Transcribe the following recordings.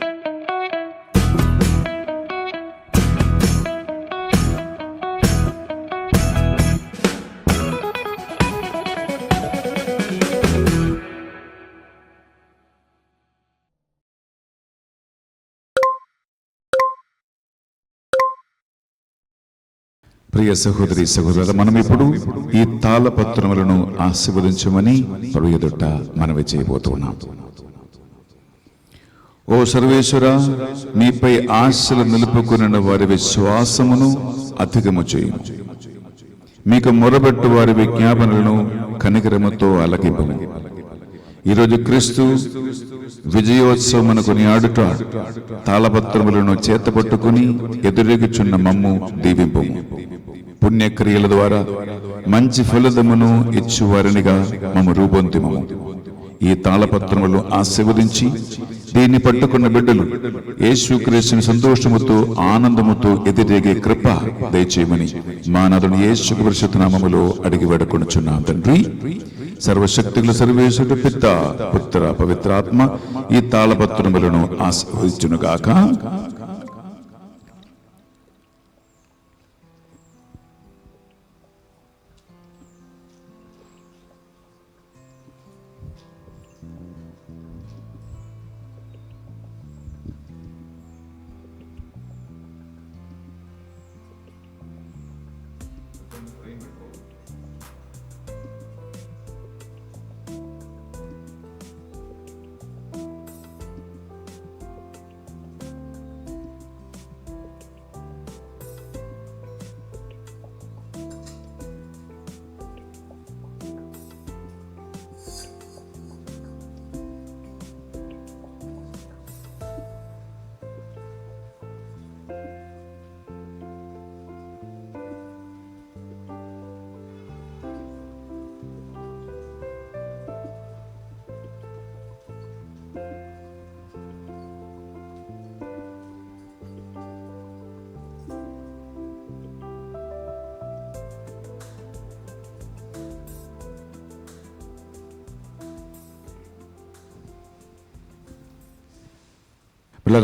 ప్రియ సహోదరి సహోదరులు, మనం ఇప్పుడు ఈ తాళపత్రములను ఆశీర్వదించమని ప్రభు ఎదుట మనవి చేయబోతున్నాం. ఓ సర్వేశ్వర, నీపై ఆశలు నిలుపుకున్న వారి విశ్వాసమును అధికము చేయుము. మీకు మొరబెట్టు వారి విజ్ఞాపనలను కనికరముతో ఆలకింపుము. ఈరోజు క్రీస్తు విజయోత్సవమును కొనియాడుట తాళపత్రములను చేతపట్టుకుని ఎదురెగుచున్న మమ్ము దీవింపుము. పుణ్యక్రియల ద్వారా మంచి ఫలితమును ఇచ్చువారినిగా మమ్ము రూపొందిమము. ఈ తాళపత్రములు ఆశీర్వదించి దీన్ని పట్టుకున్న బిడ్డలు యేసుక్రీస్తుని సంతోషముతో ఆనందముతో ఎదురేగే కృప దయచేయమని మా నాథుని యేసు పరిశుద్ధ నామములో అడిగి వేడుకొనుచున్నాం తండ్రి. సర్వశక్తులు సర్వేశ్వరుడు పిత పుత్ర పవిత్రాత్మ ఈ తాళపత్రములను ఆశీర్వదించునుగాక.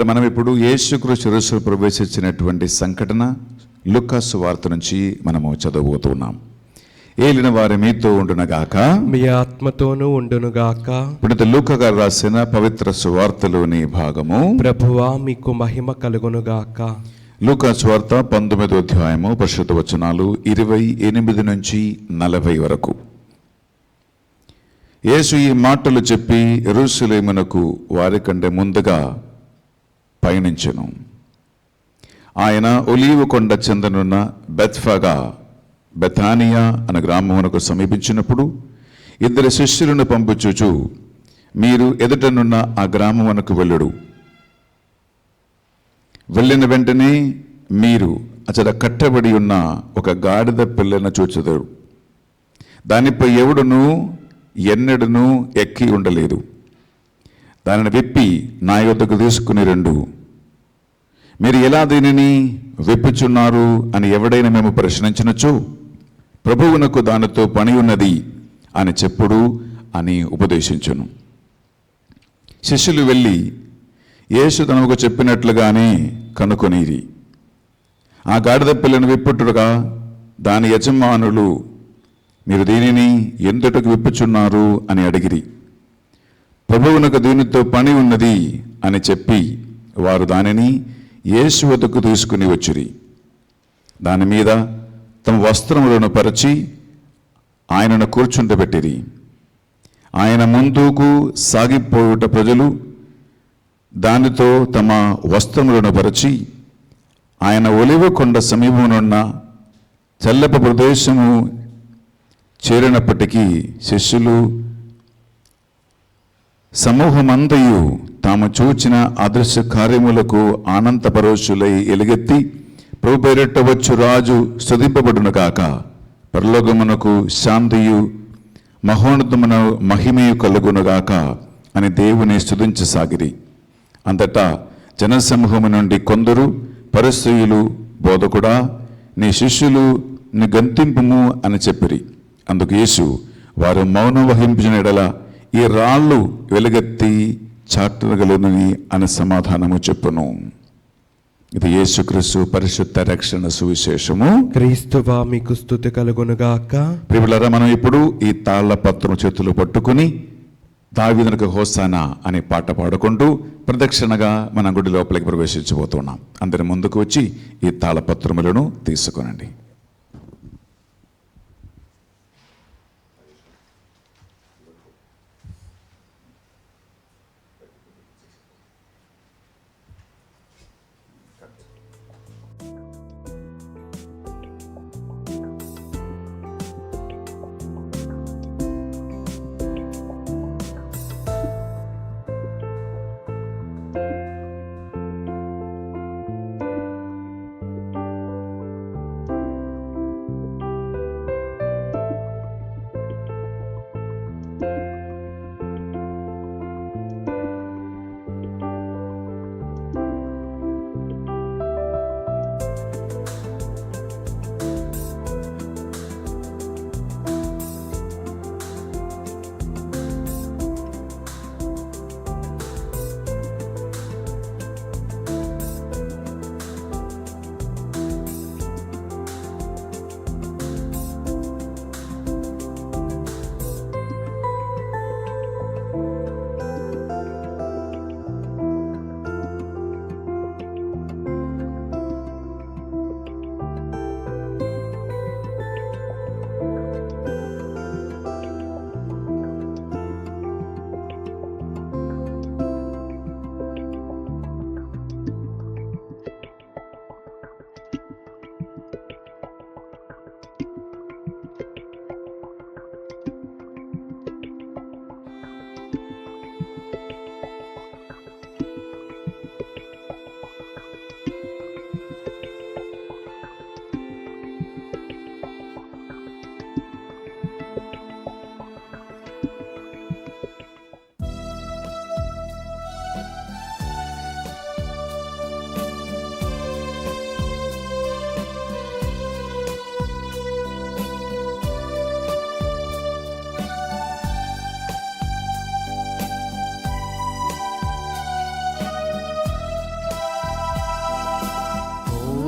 మనం ఇప్పుడు యేసుక్రీస్తు శిరస్సులో ప్రవేశించినటువంటి సంఘటన లూకా సువార్త నుంచి మనము చదవబోతున్నాం. ఏలిన వారి మీతో ఉండునుగాక, మీ ఆత్మతోనూ ఉండునుగాక. పునీత లూకా గారు రాసిన పవిత్ర సువార్తలోని భాగము. ప్రభువా మీకు మహిమ కలుగునుగాక. లూకా సువార్త 19వ అధ్యాయము పరిశుద్ధ వచనాలు 28 నుంచి 40 వరకు. యేసు ఈ మాటలు చెప్పి యెరూషలేమునకు వారికంటే ముందుగా పయనించెను. ఆయన ఒలీవ కొండ చెందనున్న బెత్ఫగా బెతానియా అనే గ్రామమునకు సమీపించినప్పుడు 2 శిష్యులను పంపుచుచు, మీరు ఎదుటనున్న ఆ గ్రామమునకు వెళ్ళుడు. వెళ్ళిన వెంటనే మీరు అచట కట్టబడి ఉన్న ఒక గాడిద పిల్లను చూచెదరు. దానిపై ఎవడును ఎన్నడను ఎక్కి ఉండలేదు. దానిని విప్పి నా యొద్దకు తీసుకుని రండు. మీరు ఎలా దీనిని విప్పుచున్నారు అని ఎవడైనా మేము ప్రశ్నించినచో, ప్రభువునకు దానితో పని ఉన్నది అని చెప్పుడు అని ఉపదేశించును. శిష్యులు వెళ్ళి యేసు తనకు చెప్పినట్లుగానే కనుకొనిరి. ఆ గాడిద పిల్లను విప్పుటగా దాని యజమానులు, మీరు దీనిని ఎందుకు విప్పుచున్నారు అని అడిగిరి. ప్రభువునకు దీనితో పని ఉన్నది అని చెప్పి వారు దానిని యేసు వద్దకు తీసుకుని వచ్చిరి. దాని మీద తమ వస్త్రములను పరిచి ఆయనను కూర్చుంటబెట్టిరి. ఆయన ముందుకు సాగిపోయుట ప్రజలు దానితో తమ వస్త్రములను పరిచి ఆయన ఒలివ కొండ సమీపమునున్న చల్లపు ప్రదేశము చేరినప్పటికీ శిష్యులు సమూహమంతయు తాము చూచిన అదృశ్య కార్యములకు ఆనందపరోషులై ఎలుగెత్తి, ప్రభు పేరిట వచ్చు రాజు స్తుతింపబడును కాక, పరలోకమునకు శాంతియు మహోన్నతమున మహిమయు కలుగునుగాక అని దేవుని స్తుతించసాగిరి. అంతటా జనసమూహము నుండి కొందరు పరిసయ్యులు, బోధకుడా, నీ శిష్యులు నీ గంతింపుము అని చెప్పిరి. అందుకు యేసు వారు మౌనం వహించిన ఎడల ఈ రాళ్ళు వెలుగెత్తి చాటగలుగునని అని సమాధానము చెప్పును. ఇది యేసుక్రీస్తు పరిశుద్ధ రక్షణ సువిశేషము. క్రీస్తువా మీకు స్తుతి కలుగునుగాక. ప్రియులారా, మనం ఇప్పుడు ఈ తాళ్లపత్రం చేతులు పట్టుకుని దావీదునకు హోసానా అనే పాట పాడుకుంటూ ప్రదక్షిణగా మన గుడి లోపలికి ప్రవేశించబోతున్నాం. అందరి ముందుకు వచ్చి ఈ తాళపత్రములను తీసుకొనండి.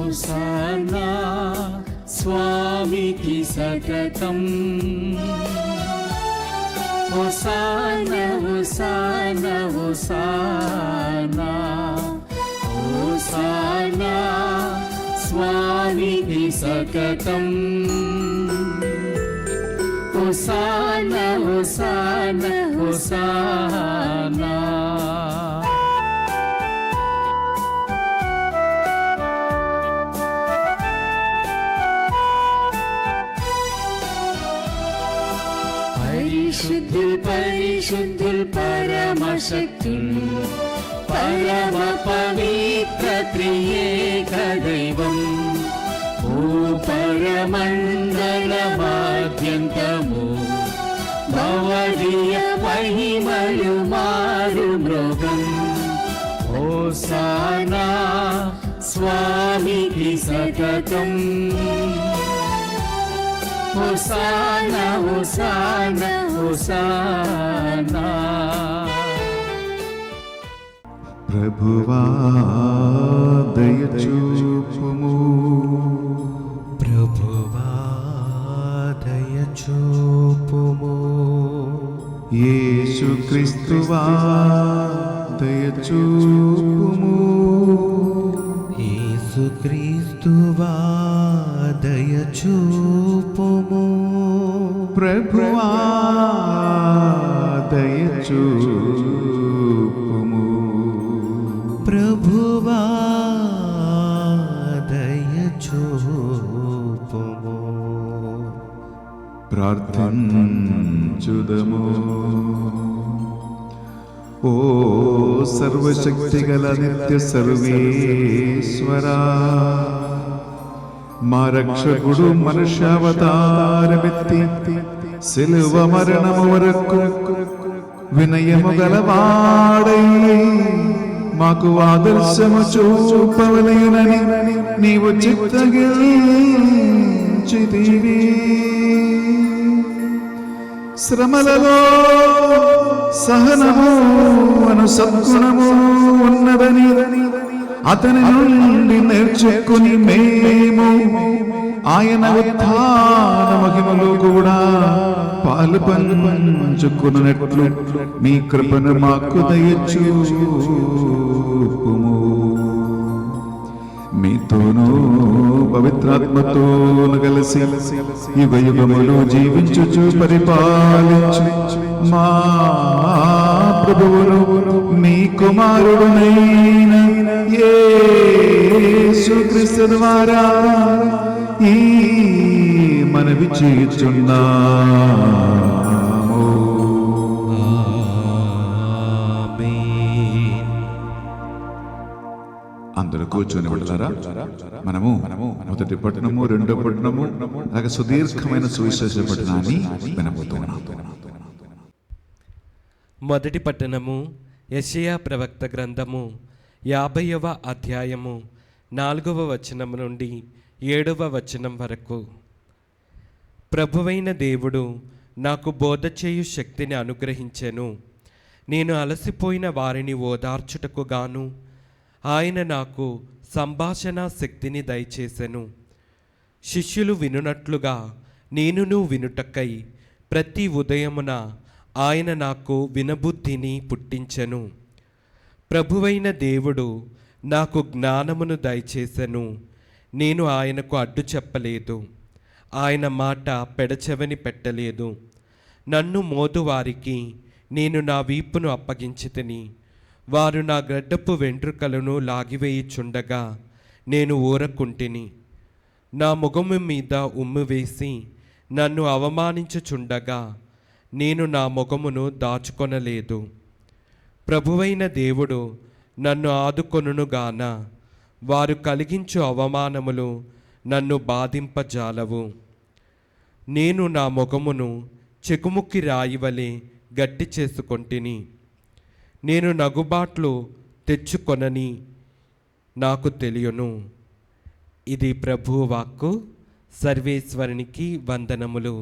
హోసానా స్వామికి సతతం. హోసానా హోసానా హోసానా హోసానా స్వామికి సతతం. హోసానా హోసానా హోసానా. పరిశుద్ధుల్ పరిశుద్ధుల్ పరమశక్తుల్ పరమ పవిత్ర త్రియేక దైవం. ఓ పరమండలమాద్యంతము భవదీయ మహిమలు మారు మృగం. హోసానా స్వామికి సతతం. హోసానా హోసానా హోసానా. ప్రభువా దయచూపుము. ప్రభువా దయచూపుము. యేసుక్రీస్తువా దయచూపుము. యేసుక్రీస్తువా దయచూపుము. ప్రభువా దయచూపుము. ప్రభువా దయచూపుము. ప్రార్థించుదము. ఓ సర్వశక్తిగల నిత్య సర్వేశ్వరా, మా రక్షకుడు మనుష్యావతారమెత్తి సిలువ మరణము వరకు వినయము గలవాడై మాకు ఆదర్శము చూపవలెనని నీవు చిత్తగించితివి. శ్రమలలో సహనము అను సద్గుణము ఉన్నదని అతని నుండి నేర్చుకుని మేము ఆయన ఉత్థాన మహిమలో కూడా పాలు పంచుకున్నట్లు మీ కృపను మాకు దయచూపుము. మీతోనూ పవిత్రాత్మతోను కలిసి యుగ యుగములు జీవించుచు పరిపాలించు మా ప్రభువును మీ కుమారుడునైన యేసుక్రీస్తు ద్వారా ఈ మనవి చేయుచున్నాము. అందరూ కూర్చొని ఉంటారా? మనము మొదటి పట్టణము, రెండో పట్టణము, అలాగే సుదీర్ఘమైన సువిశేష పట్టణాన్ని వినబోతున్నాం. మొదటి పట్టణము యెషయా ప్రవక్త గ్రంథము 50వ అధ్యాయము 4వ వచనం నుండి 7వ వచనం వరకు. ప్రభువైన దేవుడు నాకు బోధ చేయు శక్తిని అనుగ్రహించెను. నేను అలసిపోయిన వారిని ఓదార్చుటకు గాను ఆయన నాకు సంభాషణ శక్తిని దయచేసెను. శిష్యులు వినునట్లుగా నేనును వినుటకై ప్రతి ఉదయమున ఆయన నాకు వినబుద్ధిని పుట్టించెను. ప్రభువైన దేవుడు నాకు జ్ఞానమును దయచేసెను. నేను ఆయనకు అడ్డు చెప్పలేదు, ఆయన మాట పెడచెవని పెట్టలేదు. నన్ను మోదువారికి నేను నా వీపును అప్పగించితిని. వారు నా గడ్డపు వెంట్రుకలను లాగివేయుచుండగా నేను ఊరకుంటిని. నా ముఖము మీద ఉమ్ము వేసి నన్ను అవమానించుచుండగా నేను నా ముఖమును దాచుకొనలేదు. ప్రభువైన దేవుడు నన్ను ఆదుకొనుగాన వారు కలిగించు అవమానములు నన్ను బాధింపజాలవు. నేను నా ముఖమును చెకుముక్కి రాయివలే గట్టి చేసుకొంటిని. నేను నగుబాట్లు తెచ్చుకొనని నాకు తెలియను. ఇది ప్రభువు వాక్కు. సర్వేశ్వరునికి వందనములు.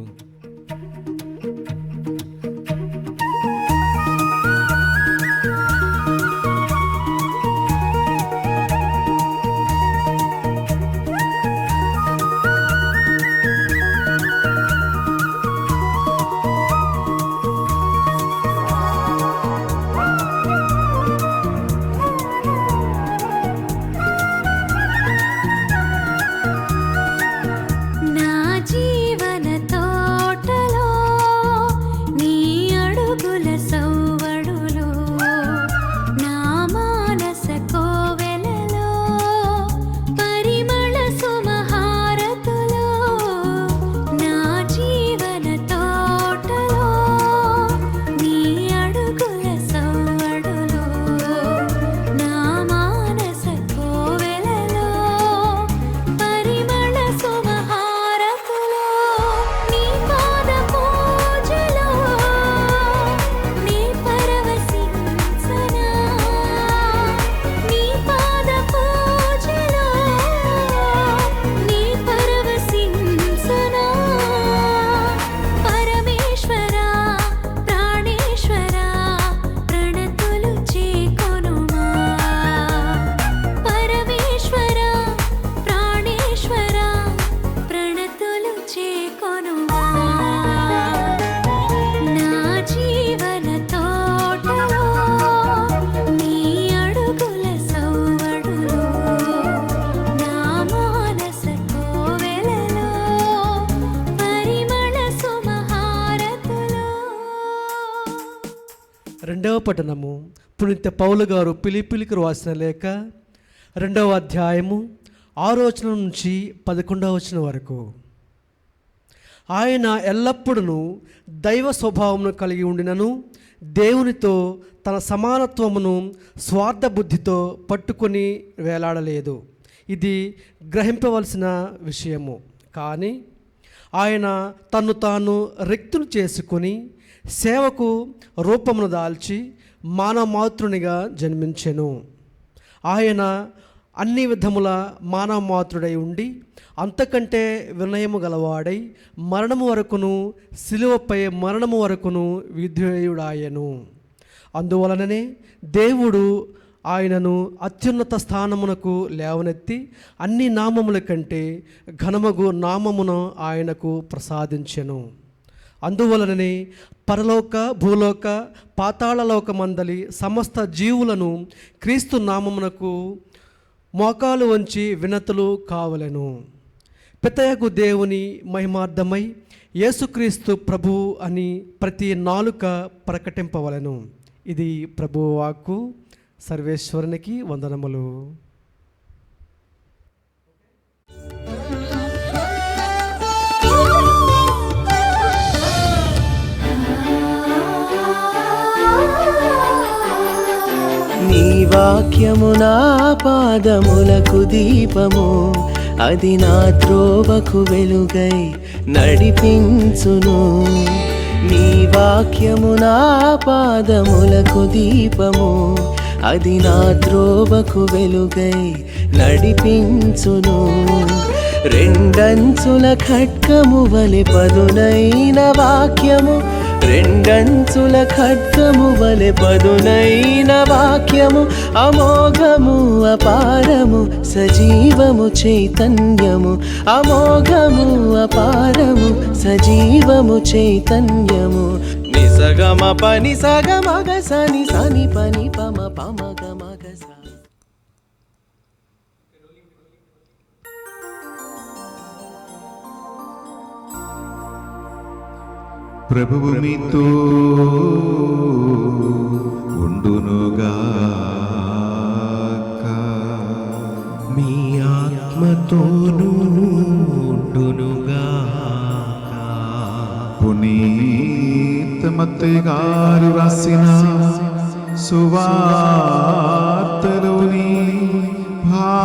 నా జీవన తోటలో నీ అడుగుల సౌవడులో నా మానస కోవెలలో పరిమళ సుమహారతులో నా జీవన తోటలో నీ అడుగుల సౌవడులో నా మానస కోవెలలో పరిమళ సుమహారతులో నీ పాద పూజలో నీ పరవశించనా. నీ పాద పూజలో నీ పరవశించనా. పరమేశ్వరా ప్రాణేశ్వరా ప్రణతులు చేకొనుమా. పరమేశ్వరా ప్రాణేశ్వరా ప్రణతులు చేకొనుమా. నా జీవన తోటలో నీ అడుగుల సౌవడులో నా మానస కోవెలలో పరిమళ సుమహారతులో. రెండవ పట్టణము పునీత పౌలు గారు పిలిపిలికి రాసిన లేఖ 2వ అధ్యాయము 6వ వచనం నుంచి 11వ వచనం వరకు. ఆయన ఎల్లప్పుడూ దైవ స్వభావమును కలిగి ఉండినను దేవునితో తన సమానత్వమును స్వార్థ బుద్ధితో పట్టుకొని వేలాడలేదు. ఇది గ్రహింపవలసిన విషయము. కానీ ఆయన తన్ను తాను రిక్తులు చేసుకొని సేవకు రూపమును దాల్చి మానవమాతృనిగా జన్మించెను. ఆయన అన్ని విధముల మానవ మాతృడై ఉండి అంతకంటే వినయము గలవాడై మరణము వరకును శిలువపై మరణము వరకును విధేయుడాయెను. అందువలననే దేవుడు ఆయనను అత్యున్నత స్థానమునకు లేవనెత్తి అన్ని నామముల కంటే ఘనమగు నామమును ఆయనకు ప్రసాదించెను. అందువలననే పరలోక భూలోక పాతాళలోకమందలి సమస్త జీవులను క్రీస్తు నామమునకు మోకాలు వంచి వినతులు కావలెను. పితయగు దేవుని మహిమార్థమై యేసుక్రీస్తు ప్రభువు అని ప్రతి నాలుక ప్రకటింపవలెను. ఇది ప్రభువు వాక్కు. సర్వేశ్వరునికి వందనములు. నీ వాక్యము నా పాదములకు దీపము, అది నా త్రోవకు వెలుగై నడిపించును. నీ వాక్యము నా పాదములకు దీపము, అది నా త్రోవకు వెలుగై నడిపించును. రెండంచుల ఖడ్గము వలె పదునైన వాక్యము, రెండంచుల ఖడ్గము వలె పదునైన వాక్యము, అమోఘము అపారము సజీవము చైతన్యము, అమోఘము అపారము సజీవము చైతన్యము. నిసగమ పని సగమగ సని సని పని పమ పమగ మగ స. ప్రభువు మీతో ఉండునుగాక. మీ ఆత్మతోనూ ఉండునుగాక. పునీత మత్తయి గారు రాసిన సువార్తలోని భాగము.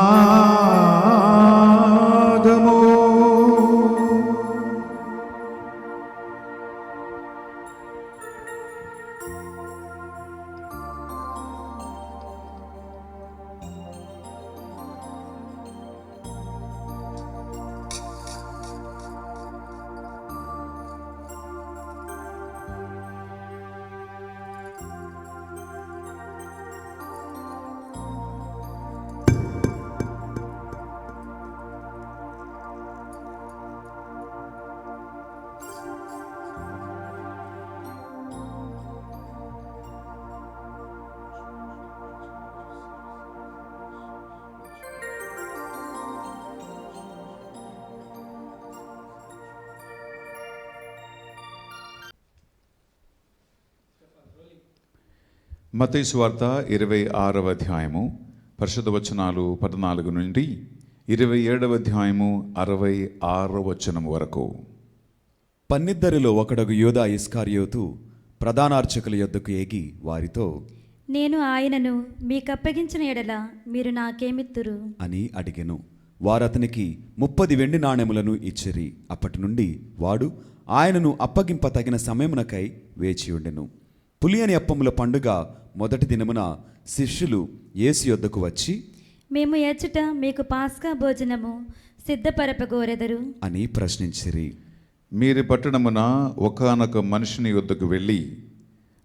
మత్తయి సువార్త 26వ అధ్యాయము పరిశుద్ధ వచనాలు 14 నుండి 27వ అధ్యాయము 66వ వచనం వరకు. పన్నిద్దరిలో ఒకడగు యూదా ఇస్కారియోతు ప్రధానార్చకుల యొద్దకు ఏగి వారితో, నేను ఆయనను మీకప్పగించిన ఎడల మీరు నాకేమిత్తురు అని అడిగెను. వారతనికి 30 వెండి నాణెములను ఇచ్చిరి. అప్పటి నుండి వాడు ఆయనను అప్పగింప తగిన సమయమునకై వేచియుండెను. పులియని అప్పముల పండుగ మొదటి దినమున శిష్యులు యేసు యొద్దకు వచ్చి, మేము ఎచ్చట మీకు పాస్కా భోజనము సిద్ధపరపగోరెదరు అని ప్రశ్నించిరి. మీరు పట్టణమున ఒకానొక మనిషిని యొద్దకు వెళ్ళి,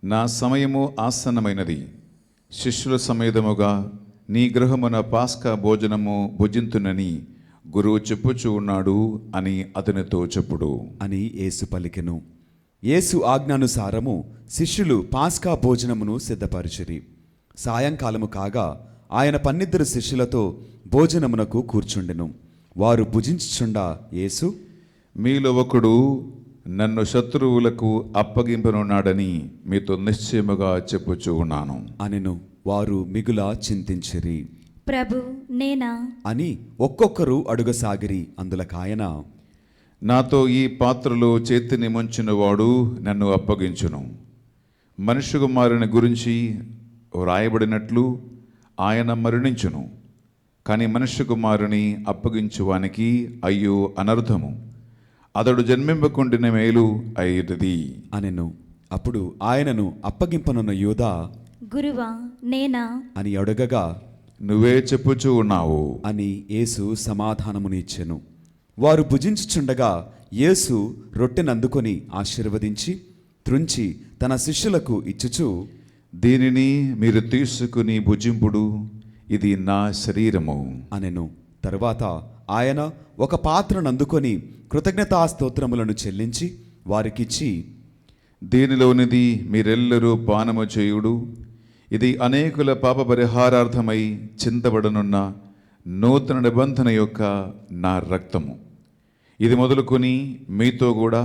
నా సమయము ఆసన్నమైనది, శిష్యుల సమేతముగా నీ గృహమున పాస్కా భోజనము భుజింతునని గురువు చెప్పుచూ ఉన్నాడు అని అతనితో చెప్పుడు అని యేసు పలికెను. యేసు ఆజ్ఞానుసారము శిష్యులు పాస్కా భోజనమును సిద్ధపరిచిరి. సాయంకాలము కాగా ఆయన 12 శిష్యులతో భోజనమునకు కూర్చుండెను. వారు భుజించుచుండా యేసు, మీలో ఒకడు నన్ను శత్రువులకు అప్పగింపనున్నాడని మీతో నిశ్చయముగా చెప్పుచూ ఉన్నాను అనెను. వారు మిగుల చింతించిరి. ప్రభు నేనా అని ఒక్కొక్కరు అడుగసాగిరి. అందులకాయన, నాతో ఈ పాత్రలో చేతిని ముంచినవాడు నన్ను అప్పగించును. మనుష్య కుమారుని గురించి వ్రాయబడినట్లు ఆయన మరణించును. కానీ మనుష్య కుమారుని అప్పగించువానికి అయ్యో అనర్థము, అతడు జన్మింపకుండిన మేలు అయ్యిది అనెను. అప్పుడు ఆయనను అప్పగింపనున్న యూదా, గురువా నేనా అని అడగగా నువ్వే చెప్పుచూ ఉన్నావు అని యేసు సమాధానమునిచ్చెను. వారు భుజించుచుండగా యేసు రొట్టెనందుకొని ఆశీర్వదించి త్రుంచి తన శిష్యులకు ఇచ్చుచు, దీనిని మీరు తీసుకుని భుజింపుడు, ఇది నా శరీరము అనెను. తరువాత ఆయన ఒక పాత్రనందుకొని కృతజ్ఞతాస్తోత్రములను చెల్లించి వారికిచ్చి, దీనిలోనిది మీరెల్లరూ పానము చేయుడు, ఇది అనేకుల పాప పరిహారార్థమై చింతబడనున్న నూతన నిబంధన యొక్క నా రక్తము. ఇది మొదలుకొని మీతో కూడా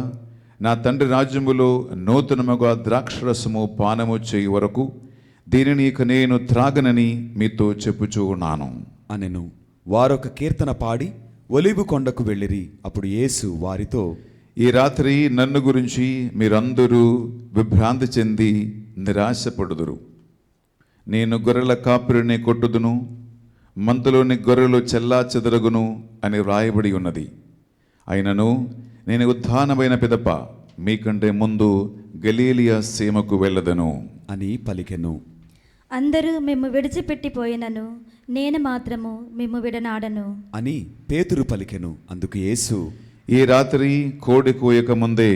నా తండ్రి రాజ్యములో నూతనముగా ద్రాక్షరసము పానము చేయు వరకు దీనిని ఇక నేను త్రాగనని మీతో చెప్పుచూ ఉన్నాను అనెను. వారొక కీర్తన పాడి ఒలీవు కొండకు వెళ్ళిరి. అప్పుడు యేసు వారితో, ఈ రాత్రి నన్ను గురించి మీరందరూ విభ్రాంతి చెంది నిరాశపడుదురు. నేను గొర్రెల కాపురిని కొట్టుదును, మందలోని గొర్రెలు చెల్లా చెదరగును అని వ్రాయబడి ఉన్నది. అయినను నేను ఉత్థానమైన పిదప మీకంటే ముందు గలీలియా సీమకు వెళ్ళదను అని పలికెను. అందరూ మేము విడిచిపెట్టిపోయినను నేను మాత్రము మేము విడనాడను అని పేతురు పలికెను. అందుకు యేసు, ఈ రాత్రి కోడి కూయక ముందే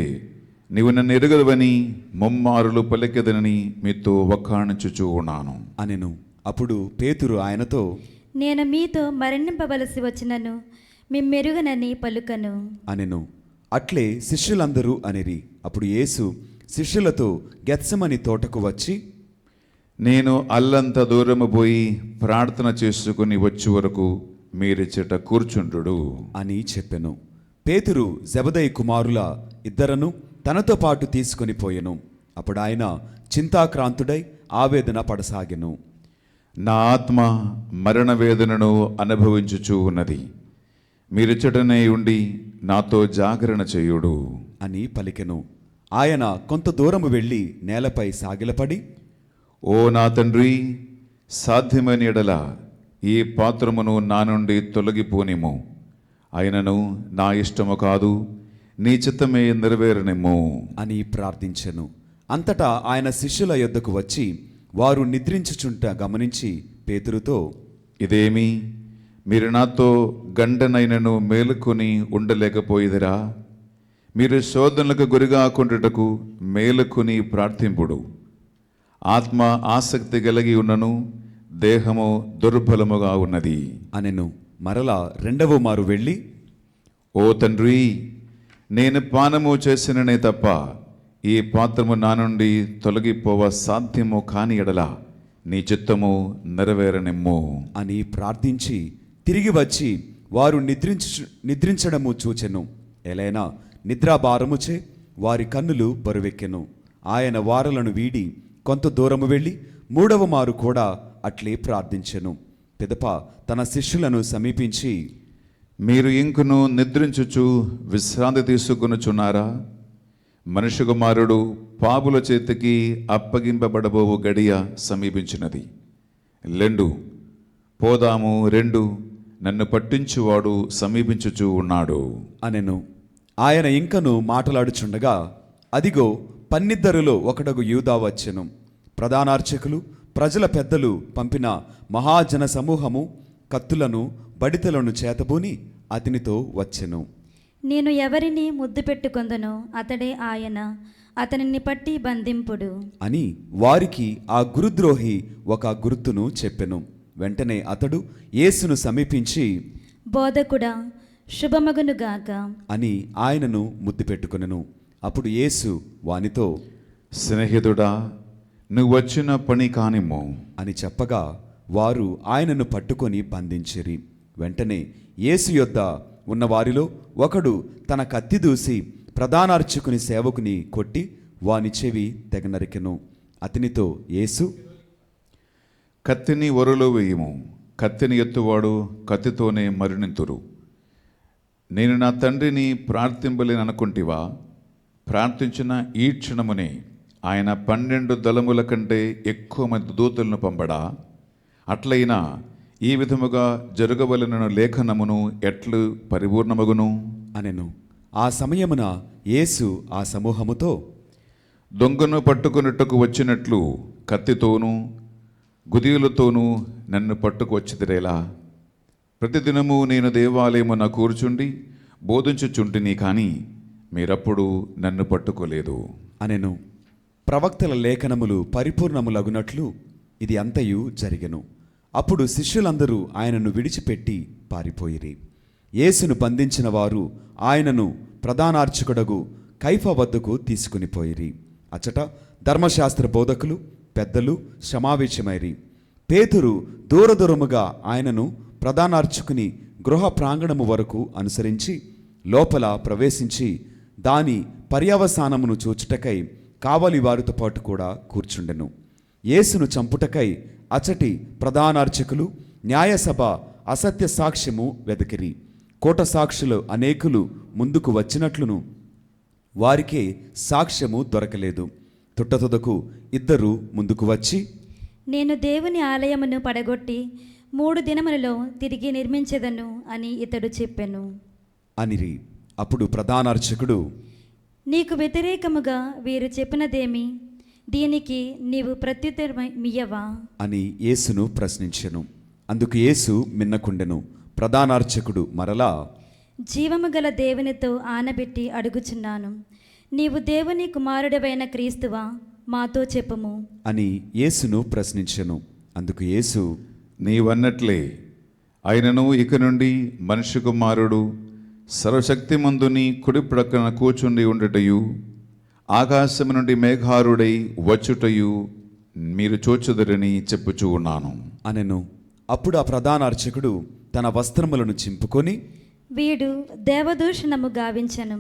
నీవు నన్ను ఎరుగదవని ముమ్మారులు పలికెదనని మీతో వక్కాణించుచూ ఉన్నాను అనెను. అప్పుడు పేతురు ఆయనతో, నేను మీతో మరణింపవలసి వచ్చినను మిమ్మెరుగనని పలుకను అనెను. అట్లే శిష్యులందరూ అనిరి. అప్పుడు యేసు శిష్యులతో గెత్సెమని తోటకు వచ్చి, నేను అల్లంత దూరము పోయి ప్రార్థన చేసుకుని వచ్చే వరకు మీరిచ్చట కూర్చుండు అని చెప్పెను. పేతురు జెబెదయి కుమారుల ఇద్దరను తనతో పాటు తీసుకొని పోయెను. అప్పుడు ఆయన చింతాక్రాంతుడై ఆవేదన పడసాగెను. నా ఆత్మ మరణ వేదనను అనుభవించుచూ ఉన్నది, మీరిచ్చటనే ఉండి నాతో జాగరణ చేయుడు అని పలికెను. ఆయన కొంత దూరము వెళ్ళి నేలపై సాగిలపడి, ఓ నా తండ్రి, సాధ్యమైన ఎడల ఈ పాత్రమును నా నుండి తొలగిపోనిము, అయినను నా ఇష్టము కాదు, నీ చిత్తమే నెరవేరనిమ్ము అని ప్రార్థించెను. అంతటా ఆయన శిష్యుల యొద్దకు వచ్చి వారు నిద్రించుచుంట గమనించి పేతురుతో, ఇదేమి, మీరు నాతో గండనైనను మేలుకొని ఉండలేకపోయిదిరా? మీరు శోధనలకు గురిగాకుండుటకు మేలుకొని ప్రార్థింపుడు. ఆత్మ ఆసక్తి కలిగి ఉన్నను దేహము దుర్బలముగా ఉన్నది అనెను. మరలా రెండవ మారు వెళ్ళి, ఓ తండ్రి, నేను పానము చేసిననే తప్ప ఈ పాత్రము నా నుండి తొలగిపోవ సాధ్యము కాని ఎడల నీ చిత్తము నెరవేరనిమ్ము అని ప్రార్థించి తిరిగి వచ్చి వారు నిద్రించడము చూచెను. ఎలైనా నిద్రాభారముచే వారి కన్నులు బరువెక్కెను. ఆయన వారలను వీడి కొంత దూరము వెళ్ళి మూడవ మారు కూడా అట్లే ప్రార్థించెను. పిదప తన శిష్యులను సమీపించి, మీరు ఇంకును నిద్రించుచు విశ్రాంతి తీసుకొనుచున్నారా? మనుష్య కుమారుడు పాపుల చేతికి అప్పగింపబడబోవు గడియ సమీపించినది. లెండు, పోదాము రెండు, నన్ను పట్టించువాడు సమీపించుచూ ఉన్నాడు అనెను. ఆయన ఇంకను మాటలాడుచుండగా అదిగో పన్నిద్దరిలో ఒకడగు యూదా వచ్చెను. ప్రధానార్చకులు ప్రజల పెద్దలు పంపిన మహాజన సమూహము కత్తులను బడితలను చేతబూని అతనితో వచ్చెను. నేను ఎవరిని ముద్దు పెట్టుకొందనో అతడే ఆయన, అతనిని పట్టి బంధింపుడు అని వారికి ఆ గురుద్రోహి ఒక గుర్తును చెప్పెను. వెంటనే అతడు యేసును సమీపించి, బోధకుడా, శుభమగునుగాక అని ఆయనను ముద్దు పెట్టుకొనెను. అప్పుడు యేసు వానితో, స్నేహితుడా, నువ్వు వచ్చిన పని కానిమ్ము అని చెప్పగా వారు ఆయనను పట్టుకొని బంధించిరి. వెంటనే యేసు యొద్ద ఉన్న వారిలో ఒకడు తన కత్తి దూసి ప్రధానార్చకుని సేవకుని కొట్టి వాని చెవి తెగ నరికెను. అతనితో యేసు, కత్తిని ఒరలో వేయము, కత్తిని ఎత్తువాడు కత్తితోనే మరణింతురు. నేను నా తండ్రిని ప్రార్థింపలేననుకుంటివా? ప్రార్థించిన ఈ క్షణమునే ఆయన 12 దళముల కంటే ఎక్కువ మంది దూతలను పంపడా? అట్లయినా ఈ విధముగా జరగవలెనను లేఖనమును ఎట్లు పరిపూర్ణమగును అనెను. ఆ సమయమున యేసు ఆ సమూహముతో, దొంగను పట్టుకొనుటకు వచ్చినట్లు కత్తితోనూ గుదియులతోనూ నన్ను పట్టుకొచ్చిదిరేలా ప్రతిదినము నేను దేవాలయమున కూర్చుండి బోధించుచుంటిని కానీ మీరప్పుడు నన్ను పట్టుకోలేదు అనెను. ప్రవక్తల లేఖనములు పరిపూర్ణములగునట్లు ఇది అంతయు జరిగెను. అప్పుడు శిష్యులందరూ ఆయనను విడిచిపెట్టి పారిపోయిరి. యేసును బంధించిన వారు ఆయనను ప్రధానార్చకుడగు కైఫ వద్దకు తీసుకుని పోయిరి. అచ్చట ధర్మశాస్త్ర బోధకులు పెద్దలు సమావేశమైరి. పేతురు దూరదూరముగా ఆయనను ప్రధానార్చకుని గృహ ప్రాంగణము వరకు అనుసరించి లోపల ప్రవేశించి దాని పర్యవసానమును చూచుటకై కావలి వారితో పాటు కూడా కూర్చుండెను. యేసును చంపుటకై అచటి ప్రధానార్చకులు న్యాయసభ అసత్య సాక్ష్యము వెదకిరి. కోట సాక్షులు అనేకులు ముందుకు వచ్చినట్లును వారికే సాక్ష్యము దొరకలేదు. తుట్టతుదకు ఇద్దరు ముందుకు వచ్చి, నేను దేవుని ఆలయమును పడగొట్టి 3 దినములలో తిరిగి నిర్మించెదను అని ఇతడు చెప్పెను అనిరి. అప్పుడు ప్రధానార్చకుడు, నీకు వ్యతిరేకముగా వీరు చెప్పినదేమి? దీనికి నీవు ప్రత్యుత్తరమియ్యవా అని యేసును ప్రశ్నించెను. అందుకు యేసు మిన్నకుండెను. ప్రధానార్చకుడు మరలా, జీవము గల దేవునితో ఆనబెట్టి అడుగుచున్నాను, నీవు దేవుని కుమారుడవైన క్రీస్తువా? మాతో చెప్పుము అని యేసును ప్రశ్నించెను. అందుకు యేసు, నీవన్నట్లే ఆయనను ఇక నుండి మనిషి కుమారుడు సర్వశక్తిమంతుని కుడి ప్రక్కన కూర్చుండి ఉండుటయు ఆకాశము నుండి మేఘారుడై వచ్చుటయు మీరు చూచుదరని చెప్పుచూ ఉన్నాను అనెను. అప్పుడు ఆ ప్రధానార్చకుడు తన వస్త్రములను చింపుకొని, వీడు దేవదూషణము గావించను,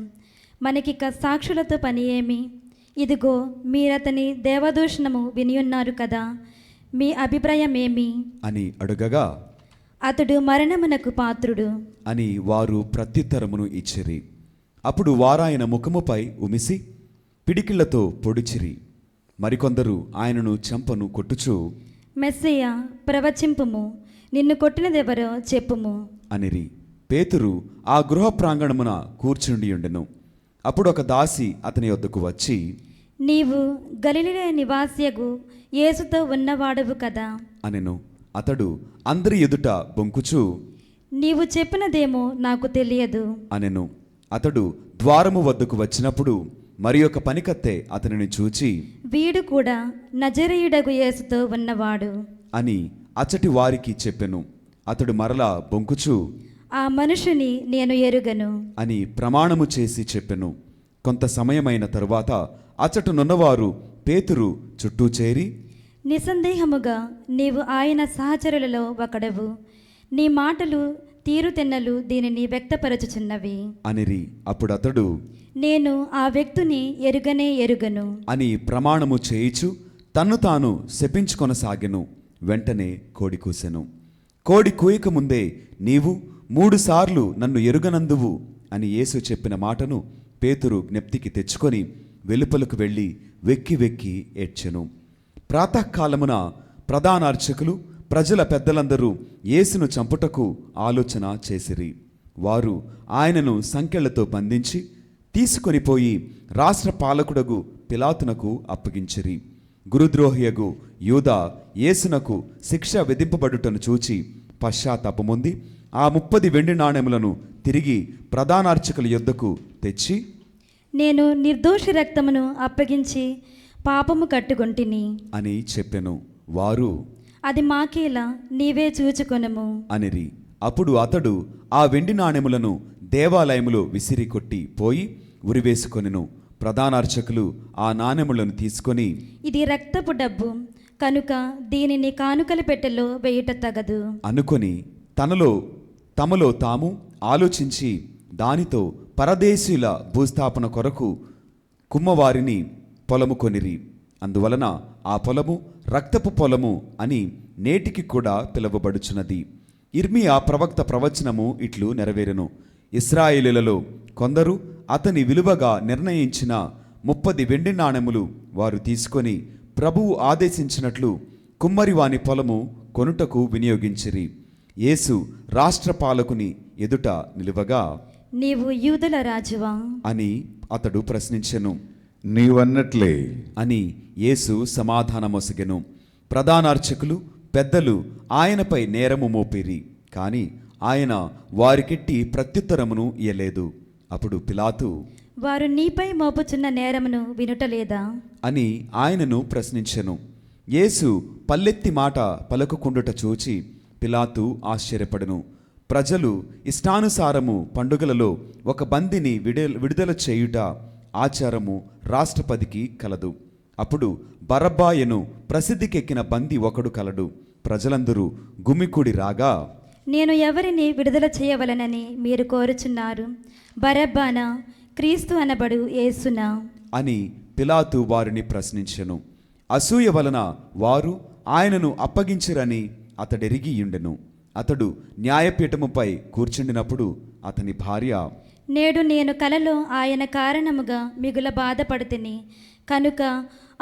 మనకిక సాక్షులతో పని ఏమి? ఇదిగో మీరతని దేవదూషణము వినియున్నారు కదా, మీ అభిప్రాయమేమి అని అడుగగా, అతడు మరణమునకు పాత్రుడు అని వారు ప్రత్యుత్తరమును ఇచ్చిరి. అప్పుడు వారాయన ముఖముపై ఉమిసి పిడికిళ్లతో పొడిచిరి. మరికొందరు ఆయనను చెంపను కొట్టుచు, మెస్సయ్య ప్రవచింపుము, నిన్ను కొట్టినదెవరో చెప్పుము అనిరి. పేతురు ఆ గృహ ప్రాంగణమున కూర్చుండియుండెను. అప్పుడు ఒక దాసి అతని వద్దకు వచ్చి, నీవు గలిలయ నివాసియగు యేసుతో ఉన్నవాడవు కదా అనెను. అతడు అందరి ఎదుట బొంకుచు, నీవు చెప్పినదేమో నాకు తెలియదు అనెను. అతడు ద్వారము వద్దకు వచ్చినప్పుడు మరి ఒక పనికత్తె అతనిని చూచి, వీడు కూడా నజరేయుడగు యేసుతో ఉన్నవాడు అని అచ్చటి వారికి చెప్పెను. అతడు మరలా బొంకుచు, ఆ మనుషుని నేను ఎరుగను అని ప్రమాణము చేసి చెప్పెను. కొంత సమయమైన తరువాత అచ్చటనున్నవారు పేతురు చుట్టూ చేరి, నిస్సందేహముగా నీవు ఆయన సహచరులలో ఒకడవు, నీ మాటలు తీరుతెన్నలు దీనిని వ్యక్తపరచుచున్నవి అనిరి. అప్పుడు అతడు, నేను ఆ వ్యక్తిని ఎరుగను అని ప్రమాణము చేయిచు తన్ను తాను శపించుకొనసాగెను. వెంటనే కోడి కూసెను. కోడి కూయక ముందే నీవు 3 సార్లు నన్ను ఎరుగనందువు అని యేసు చెప్పిన మాటను పేతురు జ్ఞప్తికి తెచ్చుకొని వెలుపలకు వెళ్ళి వెక్కి వెక్కి ఏడ్చెను. ప్రాతకాలమున ప్రధానార్చకులు ప్రజల పెద్దలందరూ యేసును చంపుటకు ఆలోచన చేసిరి. వారు ఆయనను సంకెళ్లతో బంధించి తీసుకొని పోయి రాష్ట్ర పాలకుడగు పిలాతునకు అప్పగించిరి. గురుద్రోహియగు యూదా యేసునకు శిక్ష విధింపబడుటను చూచి పశ్చాత్తాపమొంది ఆ 30 వెండి నాణెములను తిరిగి ప్రధానార్చకుల యొద్దకు తెచ్చి, నేను నిర్దోషి రక్తమును అప్పగించి పాపము కట్టుకొంటిని అని చెప్పెను. వారు, అది మాకేలా, నీవే చూచుకొనుము అనిరి. అప్పుడు అతడు ఆ వెండి నాణెములను దేవాలయములో విసిరి కొట్టి పోయి ఉరివేసుకొనెను. ప్రధానార్చకులు ఆ నాణెములను తీసుకొని, ఇది రక్తపు డబ్బు కనుక దీనిని కానుకల పెట్టెలో వేయుట తగదు అనుకొని తమలో తాము ఆలోచించి దానితో పరదేశీయుల భూస్థాపన కొరకు కుమ్మవారిని పొలము కొనిరి. అందువలన ఆ పొలము రక్తపు పొలము అని నేటికి కూడా పిలువబడుచున్నది. ఇర్మియా ప్రవక్త ప్రవచనము ఇట్లు నెరవేరెను. ఇశ్రాయేలులలో కొందరు అతని విలువగా నిర్ణయించిన 30 వెండి నాణెములు వారు తీసుకొని ప్రభువు ఆదేశించినట్లు కుమ్మరివాని పొలము కొనుటకు వినియోగించిరి. యేసు రాష్ట్ర పాలకుని ఎదుట నిలువగా, నీవు యూదుల రాజువా అని అతడు ప్రశ్నించెను. నీవన్నట్లే అని యేసు సమాధానమొసగెను. ప్రధానార్చకులు పెద్దలు ఆయనపై నేరము మోపిరి. కాని ఆయన వారికెట్టి ప్రత్యుత్తరమును ఇయ్యలేదు. అప్పుడు పిలాతు, వారు నీపై మోపుచున్న నేరమును వినుటలేదా అని ఆయనను ప్రశ్నించెను. యేసు పల్లెత్తి మాట పలకకుండుట చూచి పిలాతు ఆశ్చర్యపడెను. ప్రజలు ఇష్టానుసారము పండుగలలో ఒక బందిని విడుదల చేయుట ఆచారము రాష్ట్రపతికి కలదు. అప్పుడు బరబ్బాయను ప్రసిద్ధికెక్కిన బంది ఒకడు కలడు. ప్రజలందరూ గుమికూడి రాగా, నేను ఎవరిని విడుదల చేయవలనని మీరు కోరుచున్నారు? బరబ్బానా, క్రీస్తు అనబడు యేసునా అని పిలాతు వారిని ప్రశ్నించెను. అసూయ వలన వారు ఆయనను అప్పగించిరని అతడెరిగియుండెను. అతడు న్యాయపీఠముపై కూర్చుండినప్పుడు అతని భార్య, నేడు నేను కలలో ఆయన కారణముగా మిగుల బాధపడుతిని కనుక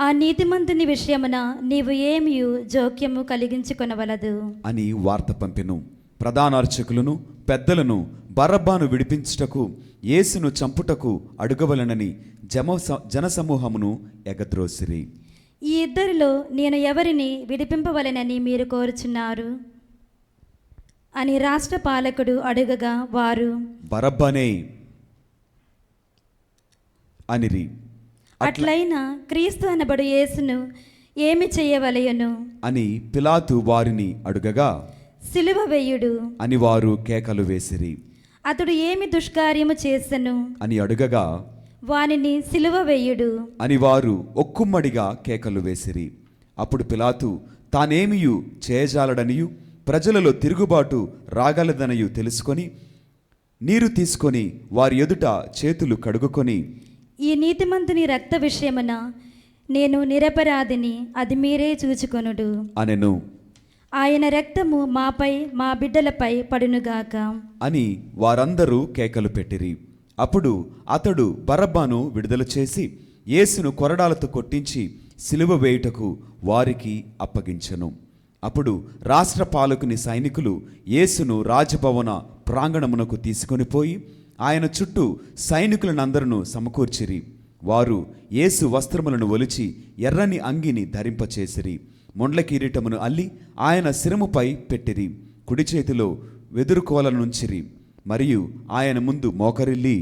ఆ నీతిమంతుని విషయమున నీవు ఏమియు జోక్యము కలిగించుకొనవలదు అని వార్త పంపెను. ప్రధానార్చకులను పెద్దలను బరబ్బాను విడిపించుటకు యేసును చంపుటకు అడుగవలనని జనసమూహమును ఎగద్రోసిరి. ఈ ఇద్దరిలో నేను ఎవరిని విడిపింపవలెనని మీరు కోరుచున్నారు అని రాష్ట్ర పాలకుడు అడుగగా వారు, బరబ్బనే అనిరి. అట్లయినా క్రీస్తు అనబడు యేసును ఏమి చేయవలయను అని పిలాతు వారిని అడుగగా, సిలువ వేయుడు అని వారు కేకలు వేసిరి. అతడు ఏమి దుష్కార్యము చేసెను అని అడుగగా, వానిని సిలువ వేయుడు అని వారు ఒక్కుమ్మడిగా కేకలు వేసిరి. అప్పుడు పిలాతు తానేమియు చేయజాలడనియు ప్రజలలో తిరుగుబాటు రాగలదనయు తెలుసుకొని నీరు తీసుకొని వారి ఎదుట చేతులు కడుగుకొని, ఈ నీతిమంతుని రక్త విషయమున నేను నిరపరాధిని, అది మీరే చూచుకొనుడు. అనెను. ఆయన రక్తము మాపై మా బిడ్డలపై పడునుగాక అని వారందరూ కేకలు పెట్టిరి. అప్పుడు అతడు బరబ్బాను విడుదల చేసి యేసును కొరడాలతో కొట్టించి సిలువ వేయుటకు వారికి అప్పగించెను. అప్పుడు రాష్ట్ర పాలకుని సైనికులు యేసును రాజభవన ప్రాంగణమునకు తీసుకొని పోయి ఆయన చుట్టూ సైనికులనందరూ సమకూర్చిరి. వారు యేసు వస్త్రములను ఒలిచి ఎర్రని అంగిని ధరింపచేసిరి. మొండ్ల కిరీటమును అల్లి ఆయన శిరముపై పెట్టిరి. కుడి చేతిలో వెదురుకోలనుంచిరి. మరియు ఆయన ముందు మోకరిల్లి,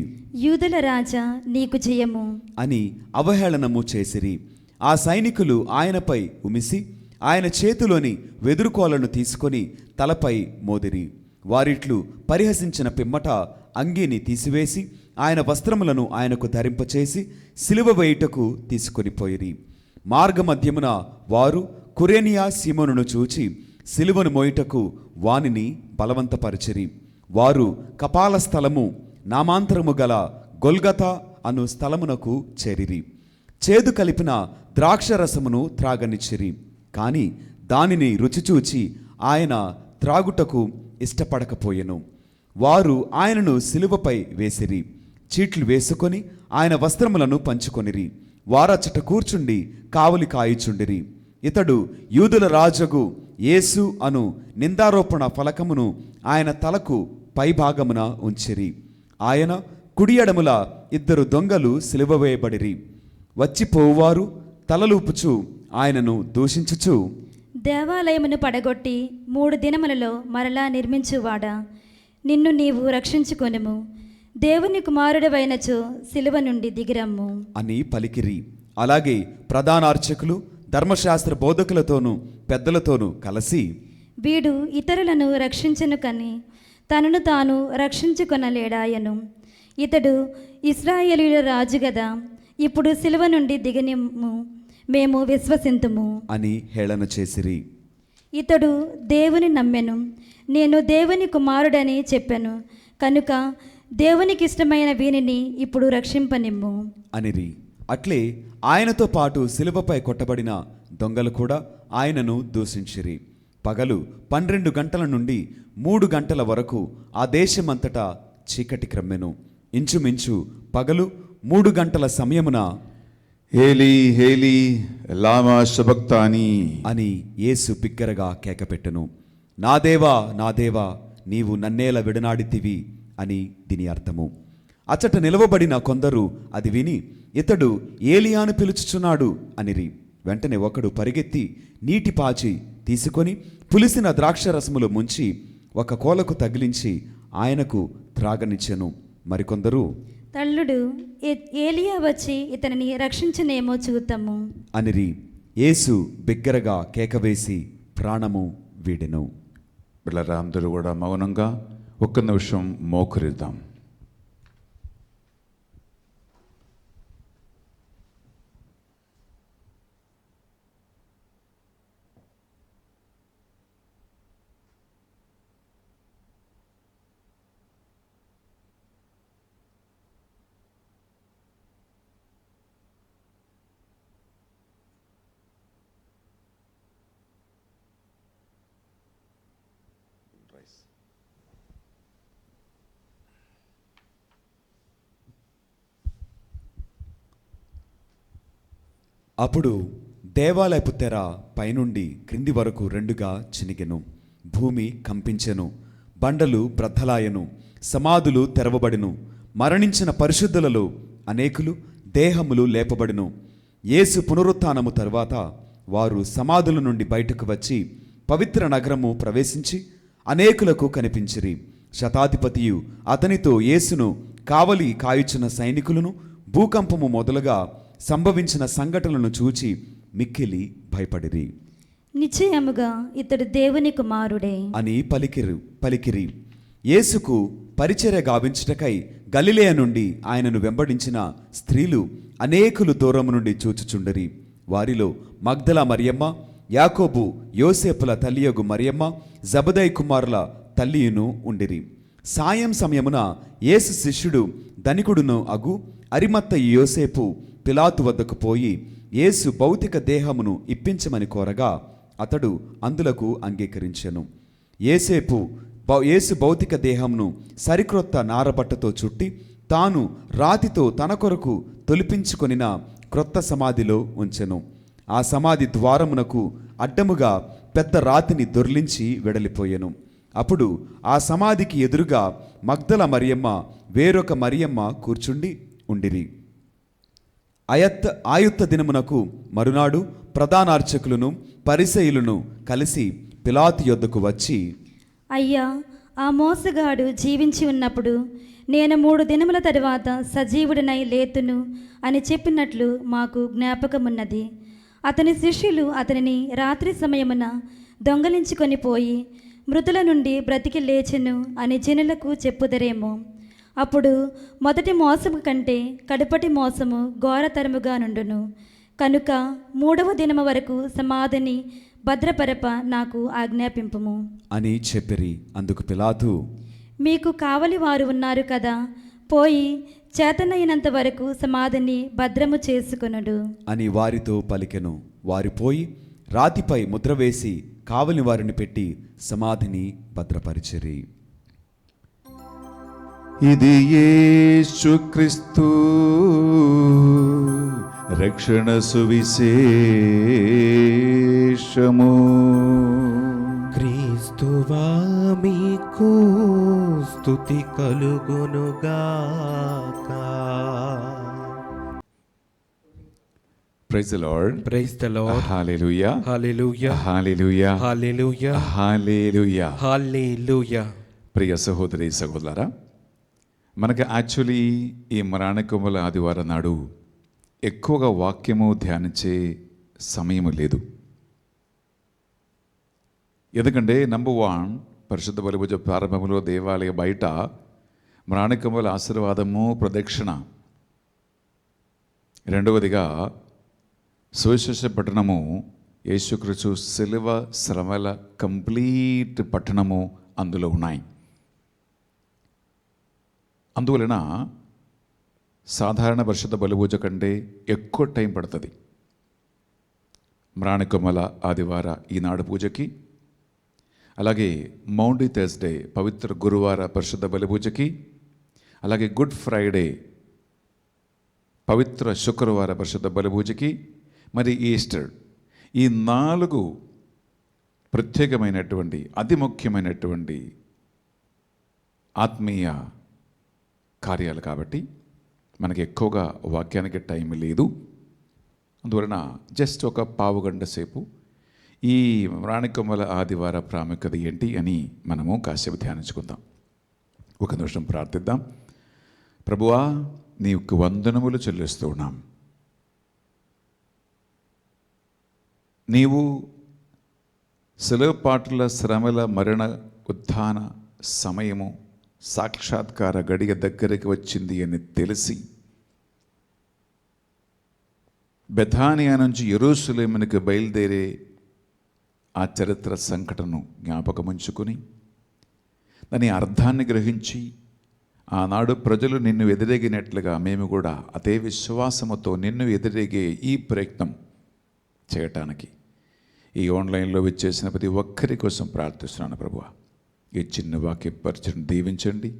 యూదుల రాజా నీకు జయము అని అవహేళనము చేసిరి. ఆ సైనికులు ఆయనపై ఉమిసి ఆయన చేతిలోని వెదురుకోలను తీసుకొని తలపై మోదిరి. వారిట్లు పరిహసించిన పిమ్మట అంగీని తీసివేసి ఆయన వస్త్రములను ఆయనకు ధరింపచేసి సిలువ వేయుటకు తీసుకొని పోయిరి. మార్గమధ్యమున వారు కురేనియా సీమోనును చూచి సిలువను మోయుటకు వానిని బలవంతపరిచిరి. వారు కపాల స్థలము నామాంతరము గల గొల్గతా అను స్థలమునకు చేరిరి. చేదు కలిపిన ద్రాక్షరసమును త్రాగనిచ్చిరి. కాని దానిని రుచిచూచి ఆయన త్రాగుటకు ఇష్టపడకపోయెను. వారు ఆయనను సిలువపై వేసిరి. చీట్లు వేసుకొని ఆయన వస్త్రములను పంచుకొనిరి. వారచ్చట కూర్చుండి కావలి కాయుచుండిరి. ఇతడు యూదుల రాజగు యేసు అను నిందారోపణ ఫలకమును ఆయన తలకు పైభాగమున ఉంచిరి. ఆయన కుడి ఎడముల ఇద్దరు దొంగలు సిలువ వేయబడిరి. వచ్చిపోవువారు తలలూపుచు ఆయనను దూషించుచు, దేవాలయమును పడగొట్టి 3 దినములలో మరలా నిర్మించువాడా, నిన్ను నీవు రక్షించుకొనుము. దేవుని కుమారుడవైనచో సిలువ నుండి దిగిరమ్ము అని పలికిరి. అలాగే ప్రధానార్చకులు ధర్మశాస్త్ర బోధకులతోనూ పెద్దలతోనూ కలిసి, వీడు ఇతరులను రక్షించను కని తనను తాను రక్షించుకొనలేడాయను. ఇతడు ఇశ్రాయేలీయుల రాజు గదా, ఇప్పుడు సిలువ నుండి దిగనిమ్ము, మేము విశ్వసింతుము అని హేళన చేసిరి. ఇతడు దేవుని నమ్మెను, నేను దేవుని కుమారుడని చెప్పెను కనుక దేవునికి ఇష్టమైన వీనిని ఇప్పుడు రక్షింపనిమ్ము అనిరి. అట్లే ఆయనతో పాటు శిలువపై కొట్టబడిన దొంగలు కూడా ఆయనను దూషించిరి. పగలు 12 గంటల నుండి 3 గంటల వరకు ఆ దేశమంతటా చీకటి క్రమ్మెను. ఇంచుమించు పగలు 3 గంటల సమయమున హేలీ హేలీ లామా శబక్తాని అని యేసు బిగ్గరగా కేకపెట్టెను. నా దేవా నా దేవా, నీవు నన్నేల విడనాడితివి అని దీని అర్థము. అచ్చట నిలవబడిన కొందరు అది విని, ఇతడు ఏలియాను పిలుచుచున్నాడు అనిరి. వెంటనే ఒకడు పరిగెత్తి నీటి పాచి తీసుకొని పులిసిన ద్రాక్షరసములో ముంచి ఒక కోలకు తగిలించి ఆయనకు త్రాగనిచ్చెను. మరికొందరు తల్లుడు ఏలియా వచ్చి ఇతనిని రక్షించనేమో చూద్దాము అనిరి. యేసు బిగ్గరగా కేకవేసి ప్రాణము వీడెను. బిళ్ళరా అందరూ కూడా మౌనంగా ఒక్క నిమిషం మోకరిద్దాం. అప్పుడు దేవాలయపు తెర పైనుండి క్రింది వరకు రెండుగా చినిగెను. భూమి కంపించెను, బండలు బ్రద్దలాయెను, సమాధులు తెరవబడెను. మరణించిన పరిశుద్ధులలో అనేకులు దేహములు లేపబడెను. యేసు పునరుత్థానము తరువాత వారు సమాధుల నుండి బయటకు వచ్చి పవిత్ర నగరము ప్రవేశించి అనేకులకు కనిపించిరి. శతాధిపతియు అతనితో యేసును కావలి కాయుచున్న సైనికులను భూకంపము మొదలుగా సంభవించిన సంఘటనలను చూచి మిక్కిలి భయపడిరి. నిశ్చయముగా ఇతడు దేవుని కుమారుడే అని పలికిరి. యేసుకు పరిచర్య గావించుటకై గలిలయ నుండి ఆయనను వెంబడించిన స్త్రీలు అనేకులు దూరము నుండి చూచుచుండరి. వారిలో మగ్దల మరియమ్మ, యాకోబు యోసేపుల తల్లియగు మరియమ్మ, జబదై కుమారుల తల్లియును ఉండిరి. సాయం సమయమున యేసు శిష్యుడు ధనికుడును అగు అరిమత్తయి యోసేపు పిలాతు వద్దకు పోయి యేసు భౌతిక దేహమును ఇప్పించమని కోరగా అతడు అందులకు అంగీకరించెను. యేసు భౌతిక దేహమును సరిక్రొత్త నారబట్టతో చుట్టి తాను రాతితో తన కొరకు తొలిపించుకొనిన క్రొత్త సమాధిలో ఉంచెను. ఆ సమాధి ద్వారమునకు అడ్డముగా పెద్ద రాతిని దొర్లించి వెడలిపోయెను. అప్పుడు ఆ సమాధికి ఎదురుగా మగ్దల మరియమ్మ, వేరొక మరియమ్మ కూర్చుండి ఉండిరి. ఆయుత్త దినమునకు మరునాడు ప్రధానార్చకులను పరిసయ్యులను కలిసి పిలాతు యొద్దకు వచ్చి, అయ్యా, ఆ మోసగాడు జీవించి ఉన్నప్పుడు నేను 3 దినముల తరువాత సజీవుడినై లేతును అని చెప్పినట్లు మాకు జ్ఞాపకమున్నది. అతని శిష్యులు అతనిని రాత్రి సమయమున దొంగలించుకొని పోయి మృతుల నుండి బ్రతికి లేచెను అని జనులకు చెప్పుదరేమో. అప్పుడు మొదటి మోసము కంటే కడుపటి మోసము ఘోరతరముగా నుండును. కనుక 3వ దినము వరకు సమాధిని భద్రపరప నాకు ఆజ్ఞాపింపుము అని చెప్పిరి. అందుకు పిలాతు, మీకు కావలి వారు ఉన్నారు కదా, పోయి చేతనైనంత వరకు సమాధిని భద్రము చేసుకొనుడు అని వారితో పలికెను. వారి పోయి రాతిపై ముద్ర వేసి కావలి వారిని పెట్టి సమాధిని భద్రపరిచిరి. ఇది యేసుక్రీస్తు రక్షణ సువిశేషము. క్రీస్తువా మీకు స్తుతి కలుగునుగాక. Praise the lord. Praise the lord. హల్లెలూయా, హల్లెలూయా, హల్లెలూయా, హల్లెలూయా, హల్లెలూయా. హల్లెలూయా. ప్రియ సహోదరి సహోదరులారా, మనకు యాక్చువల్లీ ఈ మరాణికముల ఆదివారం నాడు ఎక్కువగా వాక్యము ధ్యానించే సమయము లేదు. ఎందుకంటే నంబర్ 1, పరిశుద్ధ బలిభుజ ప్రారంభంలో దేవాలయ బయట మరాణికముల ఆశీర్వాదము ప్రదక్షిణ. రెండవదిగా సువిశేష పట్టణము, యేసుక్రీస్తు శిలువ శ్రమల కంప్లీట్ పట్టణము అందులో ఉన్నాయి. అందువలన సాధారణ పరిశుద్ధ బలిపూజ కంటే ఎక్కువ టైం పడుతుంది. మ్రాణికొమ్మల ఆదివార ఈనాడు పూజకి, అలాగే మౌండీ థర్స్డే పవిత్ర గురువార పరిశుద్ధ బలిపూజకి, అలాగే గుడ్ ఫ్రైడే పవిత్ర శుక్రవార పరిశుద్ధ బలిపూజకి, మరి ఈస్టర్, ఈ 4 ప్రత్యేకమైనటువంటి అతి ముఖ్యమైనటువంటి ఆత్మీయ కార్యాలు కాబట్టి మనకి ఎక్కువగా వాక్యానికి టైం లేదు. అందువలన జస్ట్ ఒక పావుగంట సేపు ఈ మ్రాణికొమ్మల ఆదివార ప్రాముఖ్యత ఏంటి అని మనము కాసేపు ధ్యానించుకుందాం. ఒక నిమిషం ప్రార్థిద్దాం. ప్రభువా, నీకు వందనములు చెల్లిస్తూ ఉన్నాం. నీవు శిలువపాటుల శ్రమల మరణ ఉత్థాన సమయము సాక్షాత్కార గడియ దగ్గరికి వచ్చింది అని తెలిసి బెథానియా నుంచి యెరూషలేమునికి బయలుదేరే ఆ చరిత్ర సంఘటనను జ్ఞాపకముంచుకొని దాని అర్థాన్ని గ్రహించి ఆనాడు ప్రజలు నిన్ను ఎదిరేగినట్లుగా మేము కూడా అదే విశ్వాసముతో నిన్ను ఎదిరేగే ఈ ప్రయత్నం చేయటానికి ఈ ఆన్లైన్లో విచ్చేసిన ప్రతి ఒక్కరి కోసం ప్రార్థిస్తున్నాను. ప్రభువా, ఈ చిన్న వాక్య పరిచయం దీవించండి,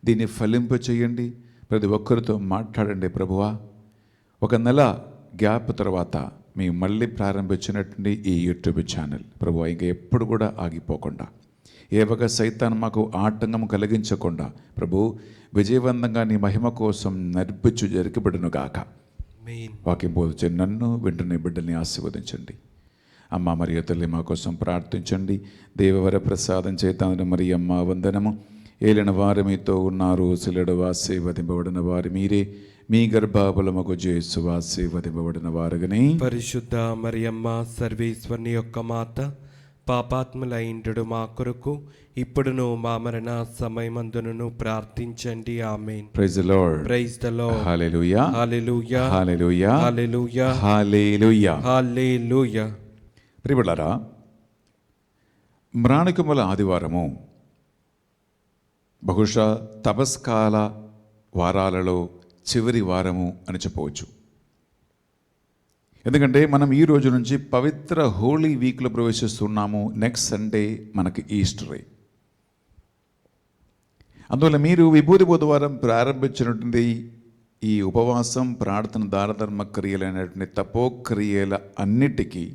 దీన్ని ఫలింప చేయండి, ప్రతి ఒక్కరితో మాట్లాడండి. ప్రభువా, ఒక నెల గ్యాప్ తర్వాత మేము మళ్ళీ ప్రారంభించినటువంటి ఈ యూట్యూబ్ ఛానల్ ప్రభువా ఇంకా ఎప్పుడు కూడా ఆగిపోకుండా, ఏ ఒక సైతాన్ మాకు ఆటంకం కలిగించకుండా ప్రభు విజయవంతంగా నీ మహిమ కోసం నడిపించు జరిగిబడును గాక. వాక్యం బోధించండి, నన్ను వింటున్న బిడ్డల్ని ఆశీర్వదించండి. అమ్మ మరియు తల్లి మా కోసం ప్రార్థించండి. దేవవర ప్రసాదం చేతాను మరి అమ్మ వందనము. ఏలిన వారు మీతో ఉన్నారు, సిలడు ఆశీర్వదింపబడిన వారు మీరే, మీ గర్భఫలముకు యేసు ఆశీర్వదింపబడిన వారుగానే. పరిశుద్ధ మరియమ్మ సర్వేశ్వరుని యొక్క మాత, పాపాత్ములైండు మా కొరకు ఇప్పుడును మా మరణ సమయమందును ప్రార్థించండి. ఆమేన్. Praise the lord. Praise the lord. హల్లెలూయా. హల్లెలూయా. హల్లెలూయా. హల్లెలూయా. హల్లెలూయా. హల్లెలూయా. ప్రియబిడ్డలారా, మ్రాణికొమ్మల ఆదివారము బహుశా తపస్కాల వారాలలో చివరి వారము అని చెప్పవచ్చు. ఎందుకంటే మనం ఈ రోజు నుంచి పవిత్ర హోలీ వీక్లో ప్రవేశిస్తున్నాము. నెక్స్ట్ సండే మనకి ఈస్టరే. అందువల్ల మీరు విభూతి బుధవారం ప్రారంభించినటువంటి ఈ ఉపవాసం, ప్రార్థన, దానధర్మ క్రియలైనటువంటి తపోక్రియల అన్నిటికీ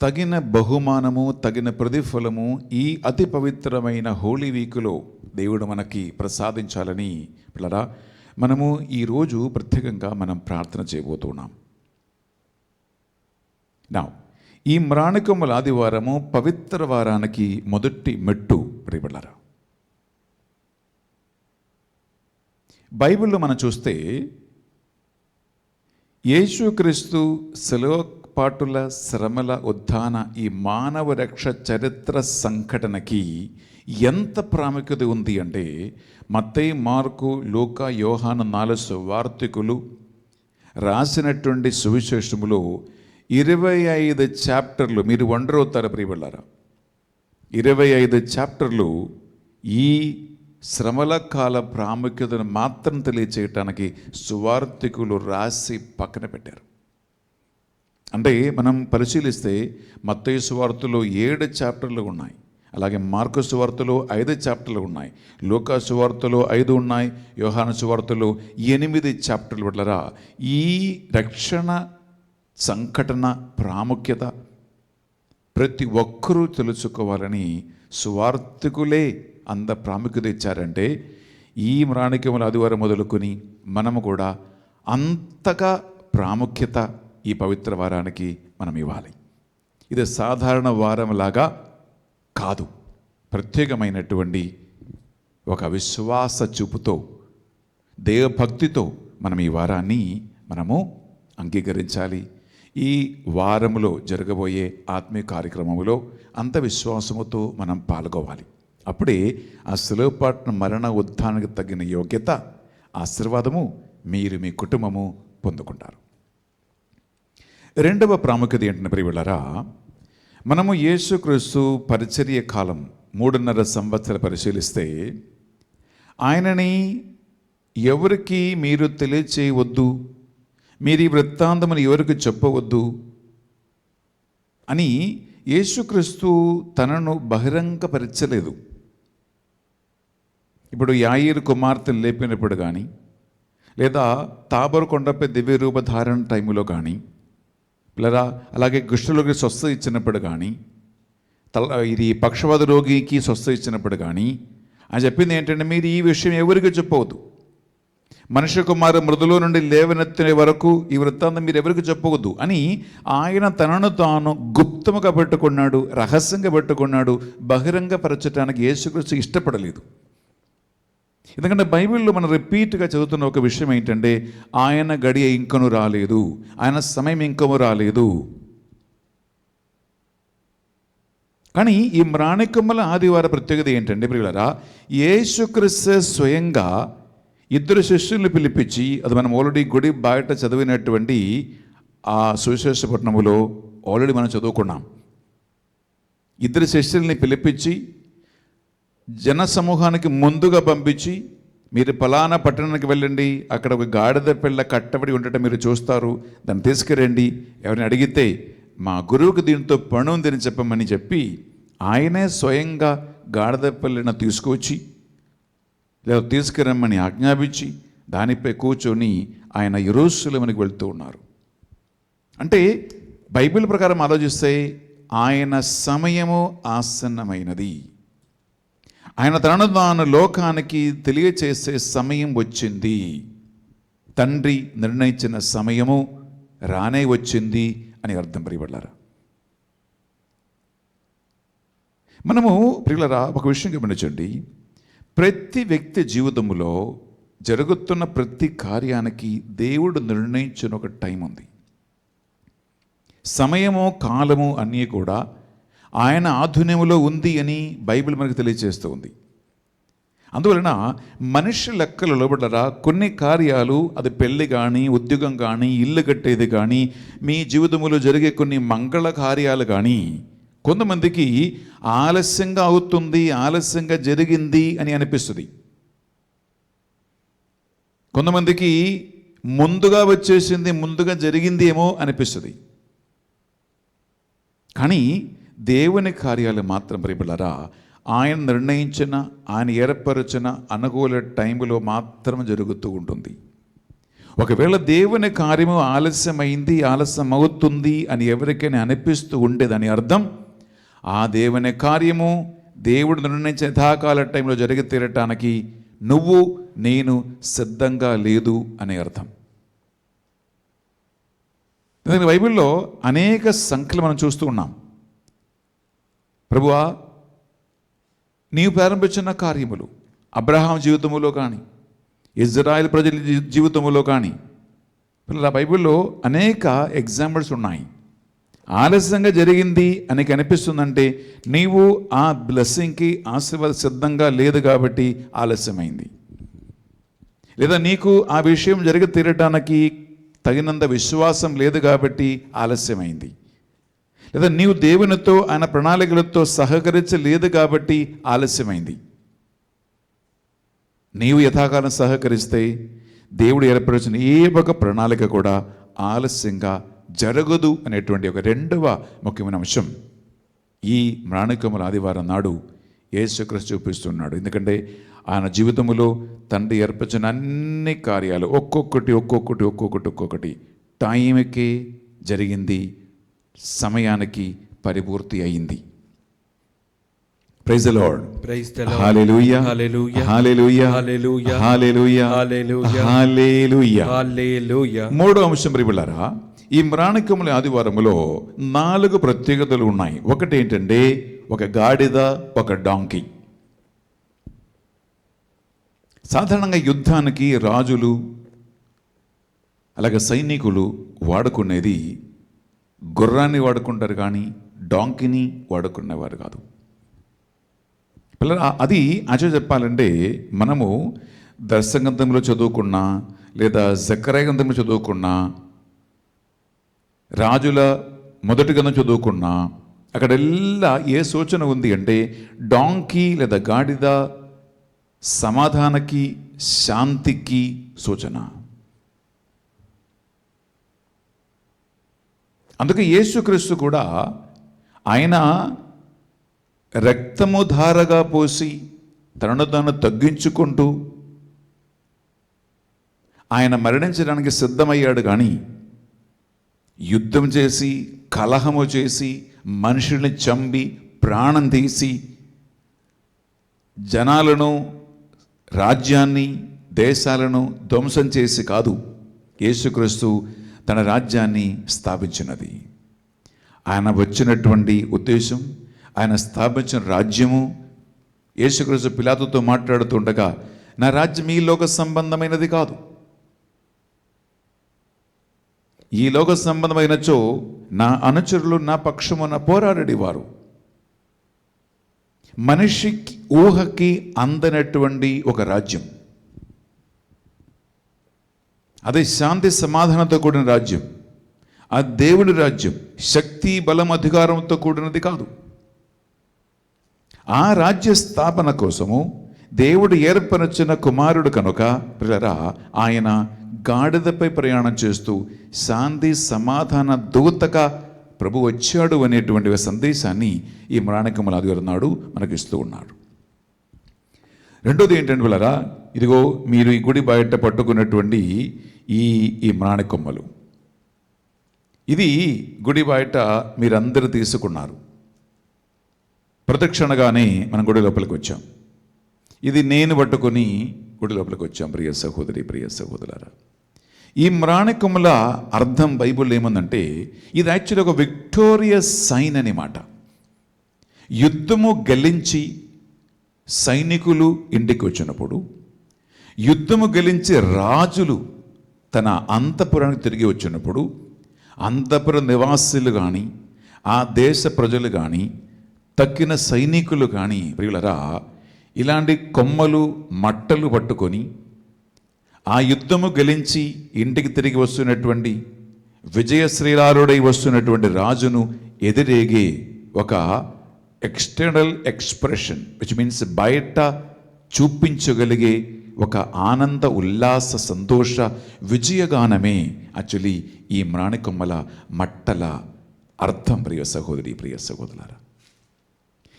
తగిన బహుమానము, తగిన ప్రతిఫలము ఈ అతి పవిత్రమైన హోలీ వీకులో దేవుడు మనకి ప్రసాదించాలని పిల్లరా మనము ఈరోజు ప్రత్యేకంగా మనం ప్రార్థన చేయబోతున్నాం. నా ఈ మ్రాణికొమ్మల ఆదివారము పవిత్ర వారానికి మొదటి మెట్టు ప్రియబిడ్డలారా. బైబిల్లో మనం చూస్తే యేసుక్రీస్తు శిలువపాటుల శ్రమల ఉత్థాన ఈ మానవ రక్ష చరిత్ర సంఘటనకి ఎంత ప్రాముఖ్యత ఉంది అంటే మత్తయి, మార్కు, లూకా, యోహాను 4 సువార్తికులు రాసినటువంటి సువిశేషములో 25 చాప్టర్లు, మీరు వండర్ అవుతారు ప్రియబిడ్డలారా, 25 చాప్టర్లు ఈ శ్రమల కాల ప్రాముఖ్యతను మాత్రం తెలియచేయటానికి సువార్తికులు రాసి పక్కన పెట్టారు. అంటే మనం పరిశీలిస్తే మత్తయి సువార్తలో 7 చాప్టర్లు ఉన్నాయి, అలాగే మార్కు సువార్తలో 5 చాప్టర్లు ఉన్నాయి, లూకా సువార్తలో 5 ఉన్నాయి, యోహాను సువార్తలో 8 చాప్టర్లు. బిడ్డలారా, ఈ రక్షణ సంఘటన ప్రాముఖ్యత ప్రతి ఒక్కరూ తెలుసుకోవాలని సువార్తికులే అంత ప్రాముఖ్యత ఇచ్చారంటే ఈ మ్రాణికొమ్మల ఆదివారం మొదలుకొని మనము కూడా అంతగా ప్రాముఖ్యత ఈ పవిత్ర వారానికి మనం ఇవ్వాలి. ఇది సాధారణ వారంలాగా కాదు, ప్రత్యేకమైనటువంటి ఒక విశ్వాస చూపుతో, దేవభక్తితో మనం ఈ వారాన్ని మనము అంగీకరించాలి. ఈ వారములో జరగబోయే ఆత్మీయ కార్యక్రమంలో అంత విశ్వాసముతో మనం పాల్గొవాలి. అప్పుడే ఆ శిలువపాటున మరణ ఉత్థానానికి తగిన యోగ్యత, ఆశీర్వాదము మీరు మీ కుటుంబము పొందుకుంటారు. రెండవ ప్రాముఖ్యత ఏంటంటే ప్రియబిడ్డలారా, మనము యేసుక్రీస్తు పరిచర్య కాలం 3.5 సంవత్సరాలు పరిశీలిస్తే ఆయనని ఎవరికి మీరు తెలియచేయవద్దు, మీరు ఈ వృత్తాంతమును ఎవరికి చెప్పవద్దు అని యేసుక్రీస్తు తనను బహిరంగపరచలేదు. ఇప్పుడు యాయీరు కుమార్తెను లేపినప్పుడు కానీ, లేదా తాబోరు కొండపై దివ్య రూపధారణ టైంలో కానీ, లేదా అలాగే కుష్ఠరోగికి స్వస్థ ఇచ్చినప్పుడు కానీ, ఇది పక్షవాత రోగికి స్వస్థ ఇచ్చినప్పుడు కానీ ఆయన చెప్పింది ఏంటంటే మీరు ఈ విషయం ఎవరికి చెప్పవద్దు. మనుష్య కుమారు మృదులో నుండి లేవనెత్తిన వరకు ఈ వృత్తాంతం మీరు ఎవరికి చెప్పవద్దు అని ఆయన తనను తాను గుప్తముగా పెట్టుకున్నాడు, రహస్యంగా పెట్టుకున్నాడు. బహిరంగపరచడానికి యేసుక్రీస్తు ఇష్టపడలేదు. ఎందుకంటే బైబిల్లో మనం రిపీట్గా చదువుతున్న ఒక విషయం ఏంటంటే ఆయన గడియ ఇంకను రాలేదు, ఆయన సమయం ఇంకము రాలేదు. కానీ ఈ మ్రాణికొమ్మల ఆదివార ప్రత్యేకత ఏంటంటే ప్రియులారా, యేసుక్రీస్తు స్వయంగా ఇద్దరు శిష్యుల్ని పిలిపించి, అది మనం ఆల్రెడీ గుడి బయట చదివినటువంటి ఆ సువిశేషపట్నములో ఆల్రెడీ మనం చదువుకున్నాం. ఇద్దరు శిష్యుల్ని పిలిపించి జన సమూహానికి ముందుగా పంపించి, మీరు ఫలానా పట్టణానికి వెళ్ళండి, అక్కడ ఒక గాడిద పిల్ల కట్టబడి ఉండటం మీరు చూస్తారు, దాన్ని తీసుకురండి, ఎవరిని అడిగితే మా గురువుకి దీంతో పని ఉందని చెప్పమని చెప్పి ఆయనే స్వయంగా గాడిద పిల్లను తీసుకొచ్చి లేదా తీసుకురమ్మని ఆజ్ఞాపించి దానిపై కూర్చొని ఆయన యెరూషలేమునికి వెళ్తూ ఉన్నారు. అంటే బైబిల్ ప్రకారం ఆలోచిస్తే ఆయన సమయము ఆసన్నమైనది, ఆయన తనను తాను లోకానికి తెలియచేసే సమయం వచ్చింది, తండ్రి నిర్ణయించిన సమయము రానే వచ్చింది అని అర్థం. ప్రియబడ్లారా, మనము ప్రియులరా ఒక విషయం గమనించండి. ప్రతి వ్యక్తి జీవితంలో జరుగుతున్న ప్రతి కార్యానికి దేవుడు నిర్ణయించిన ఒక టైం ఉంది. సమయము కాలము అన్నీ కూడా ఆయన ఆధున్యములో ఉంది అని బైబిల్ మనకు తెలియజేస్తూ ఉంది. అందువలన మనిషి లెక్కలు లోబడరా కొన్ని కార్యాలు, అది పెళ్ళి కానీ, ఉద్యోగం కానీ, ఇల్లు కట్టేది కానీ, మీ జీవితంలో జరిగే కొన్ని మంగళ కార్యాలు కానీ కొంతమందికి ఆలస్యంగా అవుతుంది, ఆలస్యంగా జరిగింది అని అనిపిస్తుంది. కొంతమందికి ముందుగా వచ్చేసింది, ముందుగా జరిగింది ఏమో అనిపిస్తుంది. కానీ దేవుని కార్యాలు మాత్రం ప్రియబిడ్డలారా ఆయన నిర్ణయించిన, ఆయన ఏర్పరిచిన అనుకూల టైంలో మాత్రం జరుగుతూ ఉంటుంది. ఒకవేళ దేవుని కార్యము ఆలస్యమైంది, ఆలస్యం అవుతుంది అని ఎవరికైనా అనిపిస్తూ ఉంటే దాని అర్థం ఆ దేవుని కార్యము దేవుడు నిర్ణయించిన యథాకాల టైంలో జరిగి తీరటానికి నువ్వు నేను సిద్ధంగా లేదు అనే అర్థం. ఎందుకంటే బైబిల్లో అనేక సంఖ్యలు మనం చూస్తూ ఉన్నాం. ప్రభువా, నీవు ప్రారంభించిన కార్యములు అబ్రహాం జీవితంలో కానీ, ఇజ్రాయెల్ ప్రజల జీవితంలో కానీ, పిల్లల బైబిల్లో అనేక ఎగ్జాంపుల్స్ ఉన్నాయి. ఆలస్యంగా జరిగింది అని కనిపిస్తుందంటే నీవు ఆ బ్లెస్సింగ్కి ఆశీర్వాద సిద్ధంగా లేదు కాబట్టి ఆలస్యమైంది, లేదా నీకు ఆ విషయం జరిగి తీరటానికి తగినంత విశ్వాసం లేదు కాబట్టి ఆలస్యమైంది, లేదా నీవు దేవునితో ఆయన ప్రణాళికలతో సహకరించలేదు కాబట్టి ఆలస్యమైంది. నీవు యథాకాలం సహకరిస్తే దేవుడు ఏర్పరిచిన ఏ ఒక ప్రణాళిక కూడా ఆలస్యంగా జరగదు అనేటువంటి ఒక రెండవ ముఖ్యమైన అంశం ఈ మ్రాణికొమ్మల ఆదివారం నాడు యేసుక్రీస్తు చూపిస్తున్నాడు. ఎందుకంటే ఆయన జీవితంలో తండ్రి ఏర్పరిచిన అన్ని కార్యాలు ఒక్కొక్కటి టైంకి జరిగింది, సమయానికి పరిపూర్తి అయింది. Praise the lord. Praise the Lord. Hallelujah, Hallelujah. Hallelujah, Hallelujah. Hallelujah, Hallelujah. Hallelujah. Hallelujah. మూడో అంశం ప్రియబిడ్డలారా, ఈ మ్రాణికొమ్మల ఆదివారములో 4 ప్రత్యేకతలు ఉన్నాయి. ఒకటి ఏంటంటే ఒక గాడిద, ఒక డాంకీ. సాధారణంగా యుద్ధానికి రాజులు అలాగే సైనికులు వాడుకునేది గుర్రాన్ని వాడుకుంటారు, కానీ డాంకీని వాడుకునేవారు కాదు. పిల్లలు, అది యాక్చువల్గా చెప్పాలంటే మనము దర్శగ్రంథంలో చదువుకున్నా లేదా జకర్యా గ్రంథంలో చదువుకున్నా, రాజుల మొదటి గ్రంథం చదువుకున్నా, అక్కడెల్లా ఏ సూచన ఉంది అంటే డాంకీ లేదా గాడిద సమాధానకి, శాంతికి సూచన. అందుకే యేసుక్రీస్తు కూడా ఆయన రక్తము ధారగా పోసి తనను తాను తగ్గించుకుంటూ ఆయన మరణించడానికి సిద్ధమయ్యాడు. కానీ యుద్ధం చేసి, కలహము చేసి, మనుషుల్ని చంపి, ప్రాణం తీసి, జనాలను, రాజ్యాన్ని, దేశాలను ధ్వంసం చేసి కాదు యేసుక్రీస్తు తన రాజ్యాన్ని స్థాపించినది. ఆయన వచ్చినటువంటి ఉద్దేశం, ఆయన స్థాపించిన రాజ్యము, యేసుక్రీస్తు పిలాతుతో మాట్లాడుతుండగా నా రాజ్యం ఈ లోక సంబంధమైనది కాదు, ఈ లోక సంబంధమైనచో నా అనుచరులు నా పక్షమున పోరాడేవారు. మనిషికి ఊహకి అందనటువంటి ఒక రాజ్యం, అదే శాంతి సమాధానంతో కూడిన రాజ్యం, ఆ దేవుడి రాజ్యం శక్తి బలం అధికారంతో కూడినది కాదు. ఆ రాజ్య స్థాపన కోసము దేవుడు ఏర్పరచిన కుమారుడు కనుక పిల్లరా ఆయన గాడిదపై ప్రయాణం చేస్తూ శాంతి సమాధాన దూతగా ప్రభు వచ్చాడు అనేటువంటి సందేశాన్ని ఈ మ్రాణికముల నాడు మనకు ఇస్తూ ఉన్నాడు. రెండోది ఏంటంటే పిల్లరా, ఇదిగో మీరు ఈ గుడి బయట పట్టుకున్నటువంటి ఈ మ్రాణికొమ్మలు, ఇది గుడి బయట మీరందరూ తీసుకున్నారు. ప్రదక్షిణగానే మనం గుడి లోపలికి వచ్చాం. ఇది నేను పట్టుకొని గుడి లోపలికి వచ్చాం. ప్రియ సహోదరి, ప్రియ సహోదరులారా, ఈ మ్రాణికొమ్మల అర్థం బైబిల్లో ఏముందంటే ఇది యాక్చువల్లీ ఒక విక్టోరియస్ సైన్ అని మాట. యుద్ధము గెలించి సైనికులు ఇంటికి వచ్చినప్పుడు, యుద్ధము గెలించి రాజులు తన అంతఃపురానికి తిరిగి వచ్చినప్పుడు, అంతఃపుర నివాసులు కానీ ఆ దేశ ప్రజలు కానీ తక్కిన సైనికులు కానీ ప్రియులరా ఇలాంటి కొమ్మలు మట్టలు పట్టుకొని ఆ యుద్ధము గెలించి ఇంటికి తిరిగి వస్తున్నటువంటి విజయశ్రీలారుడై వస్తున్నటువంటి రాజును ఎదిరేగే ఒక ఎక్స్టర్నల్ ఎక్స్ప్రెషన్, విచ్ మీన్స్ బయట చూపించగలిగే ఒక ఆనంద ఉల్లాస సంతోష విజయగానమే యాక్చువల్లీ ఈ మ్రాణికొమ్మల మట్టల అర్థం. ప్రియ సహోదరి, ప్రియ సహోదరులారా,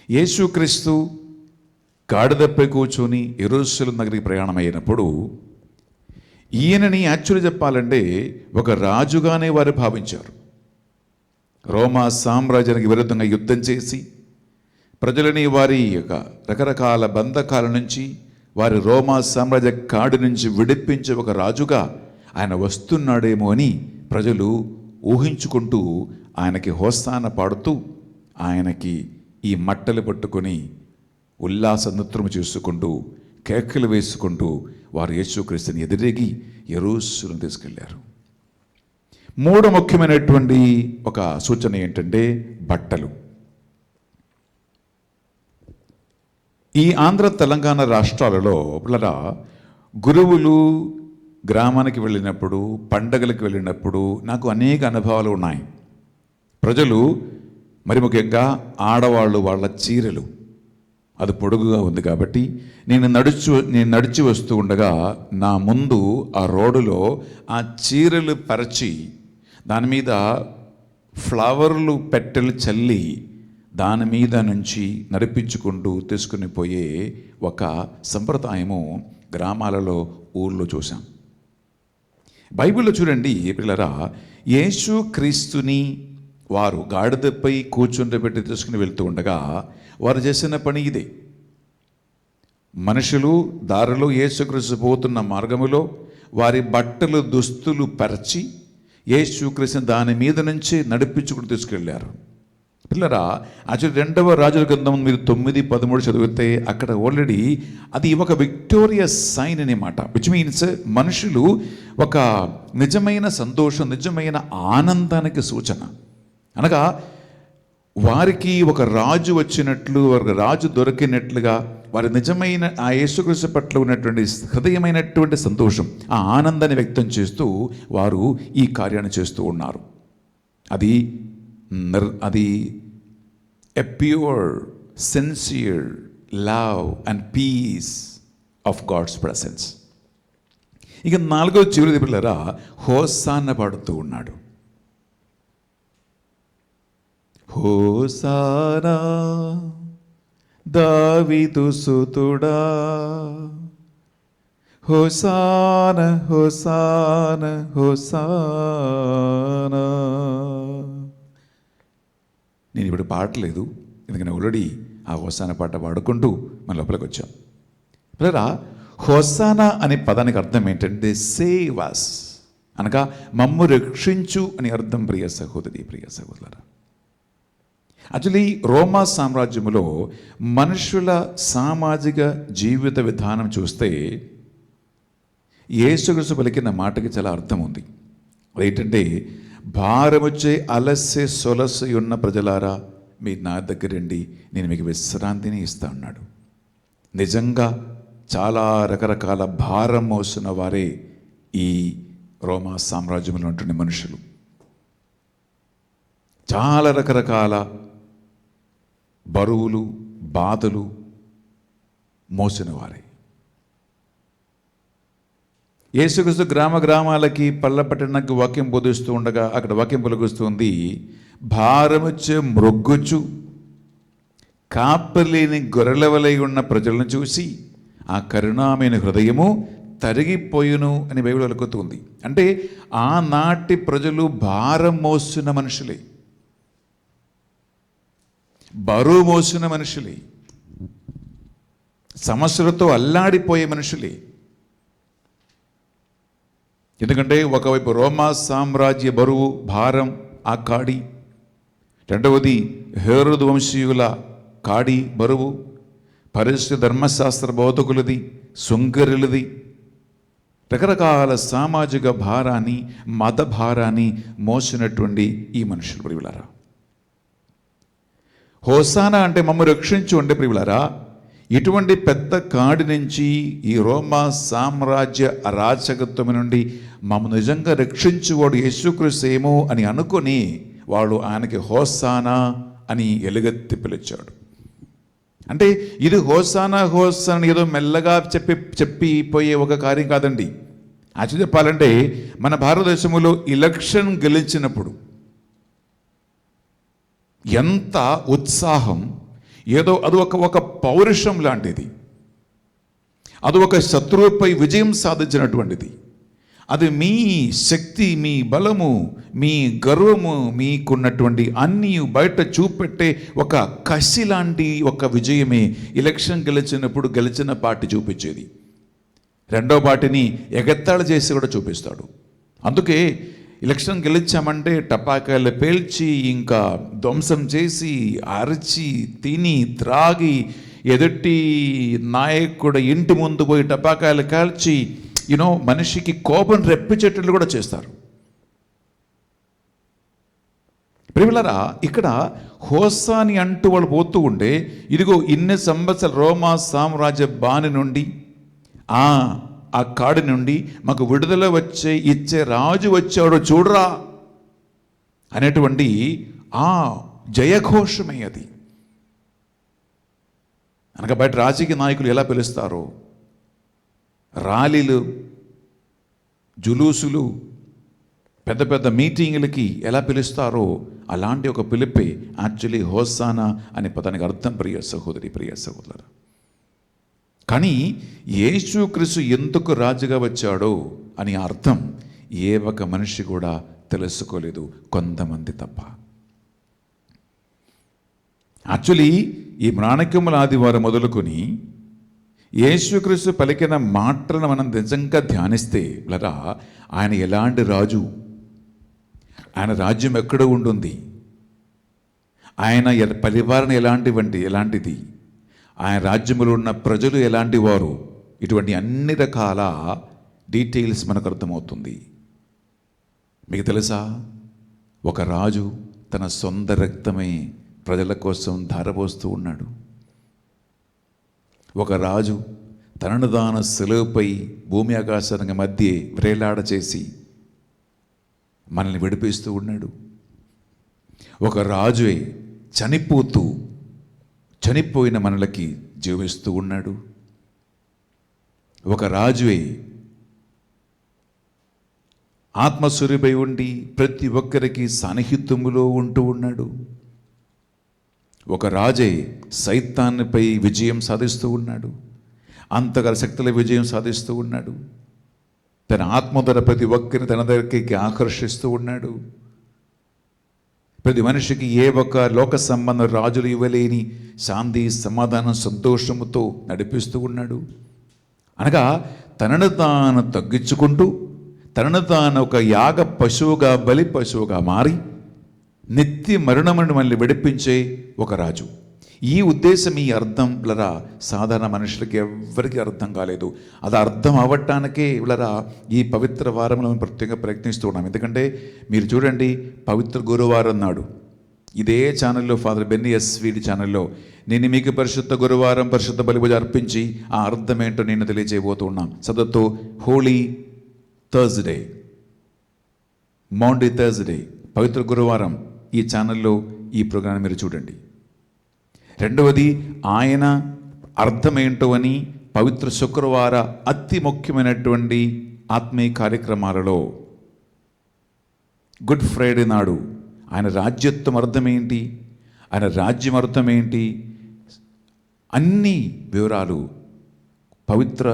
యేసుక్రీస్తు గాడిదపై కూర్చొని యెరూషలేము నగరికి ప్రయాణమైనప్పుడు ఈయనని యాక్చువల్లీ చెప్పాలంటే ఒక రాజుగానే వారు భావించారు. రోమా సామ్రాజ్యానికి విరుద్ధంగా యుద్ధం చేసి ప్రజలని వారి యొక్క రకరకాల బంధకాల నుంచి, వారి రోమా సామ్రాజ్య కాడి నుంచి విడిపించే ఒక రాజుగా ఆయన వస్తున్నాడేమో అని ప్రజలు ఊహించుకుంటూ ఆయనకి హోస్తాన పాడుతూ ఆయనకి ఈ మట్టలు పట్టుకొని ఉల్లాస నృత్యము చేసుకుంటూ కేకలు వేసుకుంటూ వారు యేసుక్రీస్తుని ఎదిరేగి యెరూషలేము తీసుకెళ్లారు. మూడో ముఖ్యమైనటువంటి ఒక సూచన ఏంటంటే బట్టలు. ఈ ఆంధ్ర తెలంగాణ రాష్ట్రాలలో పిల్లరా గురువులు గ్రామానికి వెళ్ళినప్పుడు, పండగలకు వెళ్ళినప్పుడు నాకు అనేక అనుభవాలు ఉన్నాయి. ప్రజలు మరి ముఖ్యంగా ఆడవాళ్ళు వాళ్ళ చీరలు అది పొడుగుగా ఉంది కాబట్టి నేను నడిచి వస్తూ ఉండగా నా ముందు ఆ రోడ్డులో ఆ చీరలు పరిచి దాని మీద ఫ్లవర్లు పెట్టెలు చల్లి దాని మీద నుంచి నడిపించుకుంటూ తీసుకుని పోయే ఒక సంప్రదాయము గ్రామాలలో ఊళ్ళో చూసాం. బైబిల్లో చూడండి పిల్లరా, యేసు క్రీస్తుని వారు గాడిదపై కూర్చుండబెట్టి తీసుకుని వెళ్తూ ఉండగా వారు చేసిన పని ఇదే. మనుషులు దారిలో యేసుక్రీస్తు పోతున్న మార్గములో వారి బట్టలు దుస్తులు పరిచి యేసుక్రీస్తుని దాని మీద నుంచి నడిపించుకుని తీసుకెళ్లారు. పిల్లరా యాక్చువల్లీ 2వ రాజుల గ్రంథం మీరు 9:13 చదివితే అక్కడ ఆల్రెడీ అది ఒక విక్టోరియస్ సైన్ అనే మాట, విచ్ మీన్స్ మనుషులు ఒక నిజమైన సంతోషం, నిజమైన ఆనందానికి సూచన. అనగా వారికి ఒక రాజు వచ్చినట్లు, ఒక రాజు దొరికినట్లుగా వారి నిజమైన ఆ యేసుక్రీస్తు పట్ల ఉన్నటువంటి హృదయమైనటువంటి సంతోషం, ఆ ఆనందాన్ని వ్యక్తం చేస్తూ వారు ఈ కార్యాన్ని చేస్తూ ఉన్నారు. అది a pure sincere love and peace of God's presence. ఇక 4వ చివరి పిల్లరా హోసాన్న పాడుతూ ఉన్నాడు. హోసానా దావీదు సుతుడా, హోసాన హోసాన హోసానా. నేను ఇప్పుడు పాడలేదు, ఎందుకంటే ఆల్రెడీ ఆ హోసాన పాట పాడుకుంటూ మన లోపలికి వచ్చాం. పిల్లరా హోసానా అనే పదానికి అర్థం ఏంటంటే సేవ్ అస్ అనగా మమ్ము రక్షించు అని అర్థం. ప్రియ సహోదరి, ప్రియ సహోదరులారా, యాక్చువల్లీ రోమా సామ్రాజ్యంలో మనుషుల సామాజిక జీవిత విధానం చూస్తే యేసుక్రీస్తు పలికిన మాటకి చాలా అర్థం ఉంది. అదేంటంటే, భారముచ్చే అలస్సే సొలసి ఉన్న ప్రజలారా మీరు నా దగ్గరండి, నేను మీకు విశ్రాంతిని ఇస్తా అన్నాడు. నిజంగా చాలా రకరకాల భారం మోసిన వారే ఈ రోమా సామ్రాజ్యంలో ఉంటున్న మనుషులు. చాలా రకరకాల బరువులు, బాధలు మోసిన వారే. యేసుక్రీస్తు గ్రామాలకి పట్టణానికి వాక్యం బోధిస్తూ ఉండగా అక్కడ వాక్యం పలుకుస్తుంది, భారముచ్చే మ్రొగ్గుచు కాపరిలేని గొర్రెల వలె ఉన్న ప్రజలను చూసి ఆ కరుణామైన హృదయము తరిగిపోయును అని బైబిల్ పలుకుతుంది. అంటే ఆనాటి ప్రజలు భారం మోస్తున్న మనుషులే, బరువు మోసిన మనుషులే, సమస్యలతో అల్లాడిపోయే మనుషులే. ఎందుకంటే ఒకవైపు రోమా సామ్రాజ్య బరువు, భారం, ఆ కాడి, రెండవది హేరోదు వంశీయుల కాడి, బరువు, పరిశుద్ధ ధర్మశాస్త్ర బోధకులది, సుంకరులది, రకరకాల సామాజిక భారాన్ని, మత భారాన్ని మోసినటువంటి ఈ మనుషులు. ప్రియులారా, హోసానా అంటే మమ్మ రక్షించు అంటే ప్రియులారా, ఇటువంటి పెద్ద కాడి నుంచి, ఈ రోమా సామ్రాజ్య అరాచకత్వం నుండి మమ్మ నిజంగా రక్షించువాడు యేసుక్రీస్తు ఏమో అని అనుకొని వాడు ఆయనకి హోసానా అని ఎలుగెత్తి పిలిచాడు. అంటే ఇది హోసానా హోసానా ఏదో మెల్లగా చెప్పిపోయే ఒక కార్యం కాదండి. యాక్చువల్లీ చెప్పాలంటే మన భారతదేశంలో ఎలక్షన్ గెలిచినప్పుడు ఎంత ఉత్సాహం, ఏదో అది ఒక పౌరుషం లాంటిది, అది ఒక శత్రువుపై విజయం సాధించినటువంటిది. అది మీ శక్తి, మీ బలము, మీ గర్వము, మీకున్నటువంటి అన్నీ బయట చూపెట్టే ఒక కసి లాంటి ఒక విజయమే ఎలక్షన్ గెలిచినప్పుడు గెలిచిన పార్టీ చూపించేది. రెండో పార్టీని ఎగత్తాళి చేసి కూడా చూపిస్తాడు. అందుకే ఎలక్షన్ గెలిచామంటే టపాకాయలు పేల్చి, ఇంకా ధ్వంసం చేసి, అరిచి, తిని, త్రాగి, ఎదుటి నాయకుడు ఇంటి ముందు పోయి టపాకాయలు కాల్చి, మనిషికి కోపం రెప్పించేటట్లు కూడా చేస్తారు. ప్రియులారా, ఇక్కడ హోసాని అంటూ వాళ్ళు పోతూ ఉంటే, ఇదిగో ఇన్ని సంవత్సరాల రోమా సామ్రాజ్య బాని నుండి, ఆ కాడి నుండి మాకు విడుదల ఇచ్చే రాజు వచ్చాడు చూడరా అనేటువంటి ఆ జయఘోషమే అది. అనగా బయట రాజకీయ నాయకులు ఎలా పిలుస్తారో, ర్యాలీలు, జులూసులు, పెద్ద పెద్ద మీటింగులకి ఎలా పిలుస్తారో అలాంటి ఒక పిలిపే యాక్చువల్లీ హోసానా అనే పదానికి అర్థం. ప్రియ సహోదరి, ప్రియ సహోదరు, కానీ యేసుక్రీస్తు ఎందుకు రాజుగా వచ్చాడో అని అర్థం ఏ ఒక మనిషి కూడా తెలుసుకోలేదు, కొంతమంది తప్ప. యాక్చువల్లీ ఈ మాణిక్యముల ఆదివారం మొదలుకొని యేసుక్రీస్తు పలికిన మాటలను మనం నిజంగా ధ్యానిస్తే లరా, ఆయన ఎలాంటి రాజు, ఆయన రాజ్యం ఎక్కడ ఉంటుంది, ఆయన పరిపాలన ఎలాంటిది, ఆయన రాజ్యంలో ఉన్న ప్రజలు ఎలాంటి వారు, ఇటువంటి అన్ని రకాల డీటెయిల్స్ మనకు అర్థమవుతుంది. మీకు తెలుసా, ఒక రాజు తన సొంత రక్తమే ప్రజల కోసం ధారపోస్తూ ఉన్నాడు. ఒక రాజు తనను తాను సెలవుపై భూమి ఆకాశానికి మధ్య వ్రేలాడ చేసి మనల్ని విడిపిస్తూ ఉన్నాడు. ఒక రాజుయే చనిపోయిన మనలకి జీవిస్తూ ఉన్నాడు. ఒక రాజుయే ఆత్మస్వరూపై ఉండి ప్రతి ఒక్కరికి సాన్నిహిత్యములో ఉంటూ ఉన్నాడు. ఒక రాజే సైతాన్నిపై విజయం సాధిస్తూ ఉన్నాడు, అంతగల శక్తుల విజయం సాధిస్తూ ఉన్నాడు. తన ఆత్మ ద్వారా ప్రతి ఒక్కరిని తన దగ్గరికి ఆకర్షిస్తూ ఉన్నాడు. ప్రతి మనిషికి ఏ ఒక్క లోక సంబంధ రాజులు ఇవ్వలేని శాంతి, సమాధానం, సంతోషముతో నడిపిస్తూ ఉన్నాడు. అనగా తనను తాను తగ్గించుకుంటూ తనను తాను ఒక యాగ పశువుగా బలి పశువుగా మారి నిత్య మరణమును మళ్ళీ విడిపించే ఒక రాజు. ఈ ఉద్దేశం, ఈ అర్థం ఇలారా సాధారణ మనుషులకి ఎవ్వరికీ అర్థం కాలేదు. అది అర్థం అవ్వటానికే ఇలారా ఈ పవిత్ర వారంలో మేము ప్రత్యేకంగా ప్రయత్నిస్తూ ఉన్నాం. ఎందుకంటే మీరు చూడండి, పవిత్ర గురువారం నాడు ఇదే ఛానల్లో ఫాదర్ బెన్నీ ఎస్వీడి ఛానల్లో నేను మీకు పరిశుద్ధ గురువారం పరిశుద్ధ బలిపూజ అర్పించి ఆ అర్థం ఏంటో నేను తెలియజేయబోతూ ఉన్నాం. సదతో హోలీ థర్స్డే, మౌండీ థర్స్డే, పవిత్ర గురువారం ఈ ఛానల్లో ఈ ప్రోగ్రాం మీరు చూడండి. రెండవది ఆయన అర్థమేంటో అని పవిత్ర శుక్రవార అతి ముఖ్యమైనటువంటి ఆత్మీయ కార్యక్రమాలలో గుడ్ ఫ్రైడే నాడు ఆయన రాజ్యత్వం అర్థమేంటి, ఆయన రాజ్యం అర్థమేంటి, అన్ని వివరాలు పవిత్ర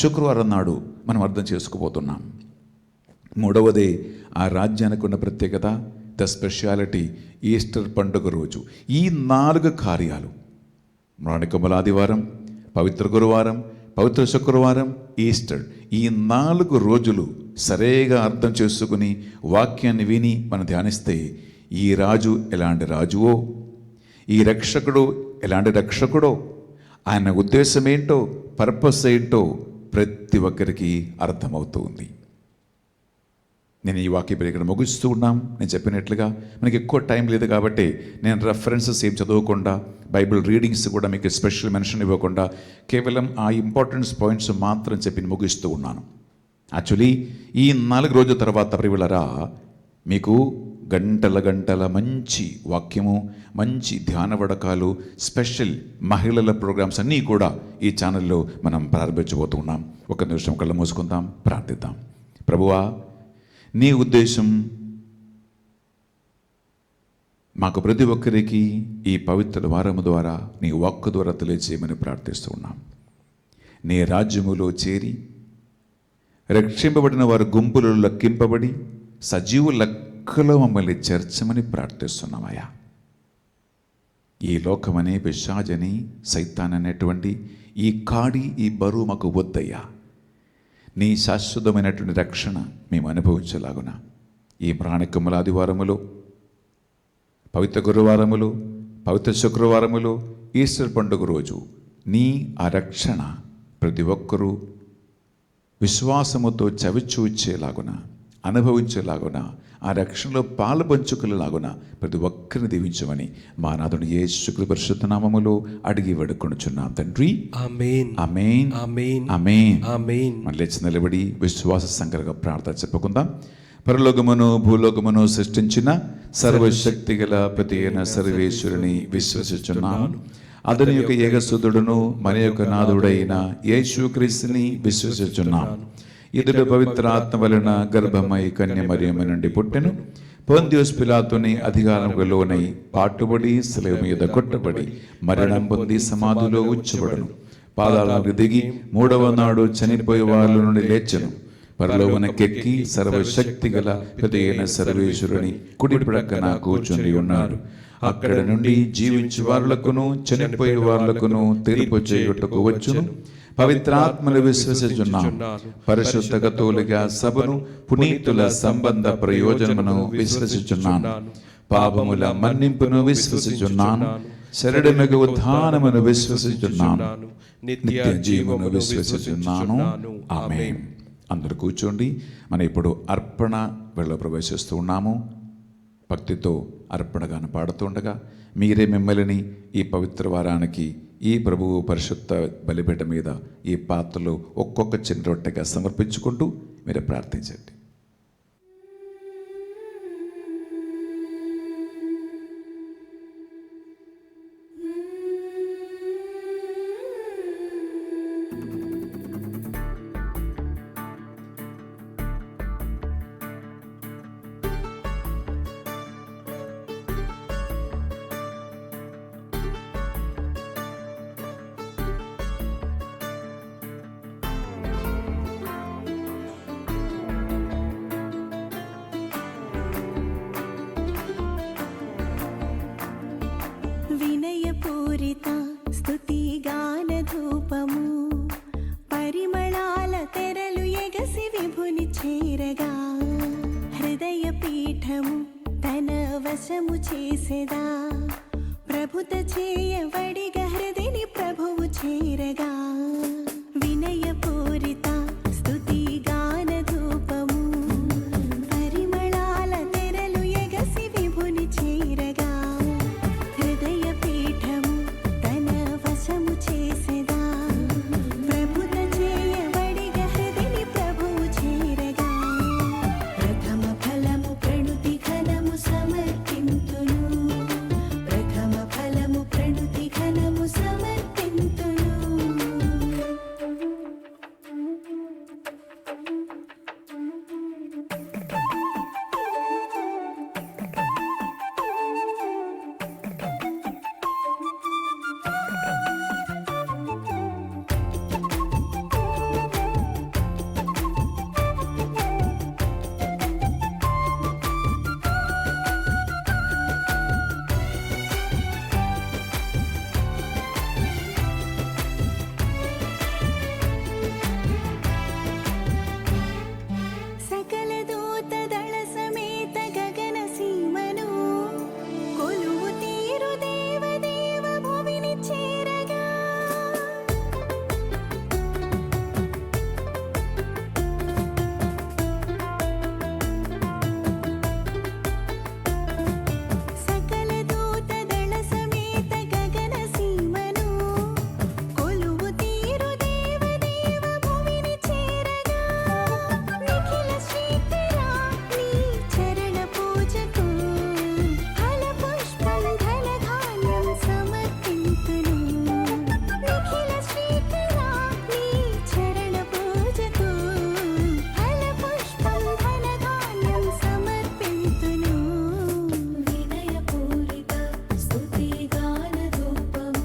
శుక్రవారం నాడు మనం అర్థం చేసుకోబోతున్నాం. మూడవది ఆ రాజ్యానికి ఉన్న ప్రత్యేకత, ద స్పెషాలిటీ, ఈస్టర్ పండుగ రోజు. ఈ 4 కార్యాలు మ్రాణికముల ఆదివారం, పవిత్ర గురువారం, పవిత్ర శుక్రవారం, ఈస్టర్, ఈ 4 రోజులు సరిగా అర్థం చేసుకుని వాక్యాన్ని విని మనం ధ్యానిస్తే ఈ రాజు ఎలాంటి రాజువో, ఈ రక్షకుడు ఎలాంటి రక్షకుడో, ఆయన ఉద్దేశం ఏంటో, పర్పస్ ఏంటో ప్రతి ఒక్కరికి అర్థమవుతుంది. నేను ఈ వాక్యం ఇక్కడ ముగిస్తూ ఉన్నాం. నేను చెప్పినట్లుగా మనకి ఎక్కువ టైం లేదు కాబట్టి నేను రెఫరెన్సెస్ ఏం చదవకుండా, బైబిల్ రీడింగ్స్ కూడా మీకు స్పెషల్ మెన్షన్ ఇవ్వకుండా కేవలం ఆ ఇంపార్టెన్స్ పాయింట్స్ మాత్రం చెప్పి ముగిస్తూ ఉన్నాను. యాక్చువల్లీ ఈ 4 రోజుల తర్వాత ప్రియులరా మీకు గంటల మంచి వాక్యము, మంచి ధ్యాన వడకాలు, స్పెషల్ మహిళల ప్రోగ్రామ్స్ అన్నీ కూడా ఈ ఛానల్లో మనం ప్రారంభించబోతున్నాం. ఒక నిమిషం కళ్ళ మూసుకుందాం, ప్రార్థిద్దాం. ప్రభువా, నీ ఉద్దేశం మాకు ప్రతి ఒక్కరికి ఈ పవిత్ర వారము ద్వారా నీ వాక్కు ద్వారా తెలియజేయమని ప్రార్థిస్తూ ఉన్నాం. నీ రాజ్యములో చేరి రక్షింపబడిన వారి గుంపులలో లెక్కింపబడి సజీవు లెక్కలో మమ్మల్ని చేర్చమని ప్రార్థిస్తున్నామయ్యా. ఈ లోకమనే పిశాచని సైతాన్ అనేటువంటి ఈ కాడి, ఈ బరువు మాకు వద్దయ్యా. నీ శాశ్వతమైనటువంటి రక్షణ మేము అనుభవించలాగున ఈ ప్రాణికముల ఆదివారములో, పవిత్ర గురువారములు, పవిత్ర శుక్రవారములు, ఈస్టర్ పండుగ రోజు నీ ఆ రక్షణ ప్రతి ఒక్కరూ విశ్వాసముతో చవిచూచేలాగున, అనుభవించేలాగున, ఆ రక్షణలో పాలు పంచుకునేలాగున ప్రతి ఒక్కరిని దీవించమని మా నాథుని యేసు పరిశుద్ధ నామములో అడిగి వేడుకొనుచున్నాం తండ్రి. ఆమేన్. ఆమేన్. ఆమేన్. ఆమేన్. ఆమేన్. మన లేచి నిలబడి విశ్వాస సంకల్ప ప్రార్థన చెప్పుకుందాం. పరలోకమును భూలోకమును సృష్టించిన సర్వశక్తి గల ప్రతి అయిన సర్వేశ్వరుని విశ్వసిస్తున్నాను. అతని యొక్క ఏకసుతుడును మన యొక్క నాథుడైన యేసుక్రీస్తుని విశ్వసిస్తున్నాను. ఇతడు పవిత్ర ఆత్మ వలన గర్భమై కన్య మరియమ్మ నుండి పుట్టెను. పొంతియుస్ పిలాతుని అధికారముకు లోనై పాటుబడి శిలువ మీద కొట్టబడి మరణం పొంది సమాధిలో ఉంచబడును. పాదాలకు దిగి 3వ నాడు చనిపోయే వాళ్ళ నుండి లేచెను. పరలోకమునకెక్కి సర్వశక్తి గల ప్రతి అయిన సర్వేశ్వరుని కుడి ప్రక్కన కూర్చుని ఉన్నాడు. అక్కడ నుండి జీవించు వారులకును చనిపోయే వారులకును తీర్పు చేయుటకు వచ్చును. పవిత్రాత్మను విశ్వసిస్తున్నాను. పరిశుద్ధ కథోలిక సభను, పునీతుల సంబంధ ప్రయోజనమును విశ్వసిస్తున్నాను. పాపముల మన్నింపును విశ్వసిస్తున్నాను. శరీరముకు ఉత్థానమును విశ్వసిస్తున్నాను. నిత్య జీవమును విశ్వసిస్తున్నాను. ఆమేన్. అందరూ కూర్చోండి. మనం ఇప్పుడు అర్పణ వేళ ప్రవేశిస్తూ ఉన్నాము. భక్తితో అర్పణగాను పాడుతుండగా మీరే మిమ్మల్ని ఈ పవిత్ర వారానికి ఈ ప్రభువు పరిశుద్ధ బలిపీఠ మీద ఈ పాత్రలో ఒక్కొక్క చిన్న రొట్టెగా సమర్పించుకుంటూ మీరు ప్రార్థించండి. వశము చేసెదా ప్రభుత చేయబడిగ హృదిని ప్రభువు చేరగా వినయపూరిత స్తుతి గాన ధూపము పరిమళాల తెరలు ఎగసి విభుని చేరగా హృదయ పీఠము తన వశము చేసెదా ప్రభుత చేయబడిగ హృదిని ప్రభువు చేరగా ప్రథమ ఫలము ప్రణుతి ఘనము సమర్పింతును ప్రథమ ఫలము ప్రణుతి ఘనము సమర్పింతును. సకల దూత దళ సమేత గగన సీమను కొలువు తీరు దేవదేవ భువిని చేరగా సకల దూత దళ సమేత గగన సీమను కొలువు తీరు దేవదేవ భువిని చేరగా నిఖిల శ్రీకరా నీ చరణ పూజకు ఫల పుష్పం ధన ధాన్యం సమర్పింతును నిఖిల శ్రీకరా నీ చరణ పూజకు ఫల పుష్పం ధన ధాన్యం సమర్పింతును వినయపూరిత స్తుతి గాన ధూపము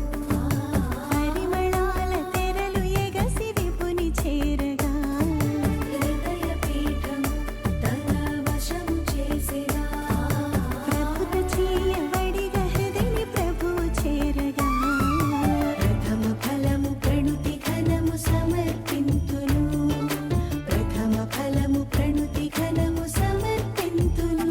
పరిమళాల తెరలు ఎగసి విపుని చేరగా హృదయ పీఠము తన వశము చేసెదా ప్రభుత చేయబడిగ హృదిని ప్రభువు చేరగా ప్రథమ ఫలము ప్రణుతి ఘనము సమర్పింతును ప్రథమ ఫలము ప్రణుతి ఘనము సమర్పింతును.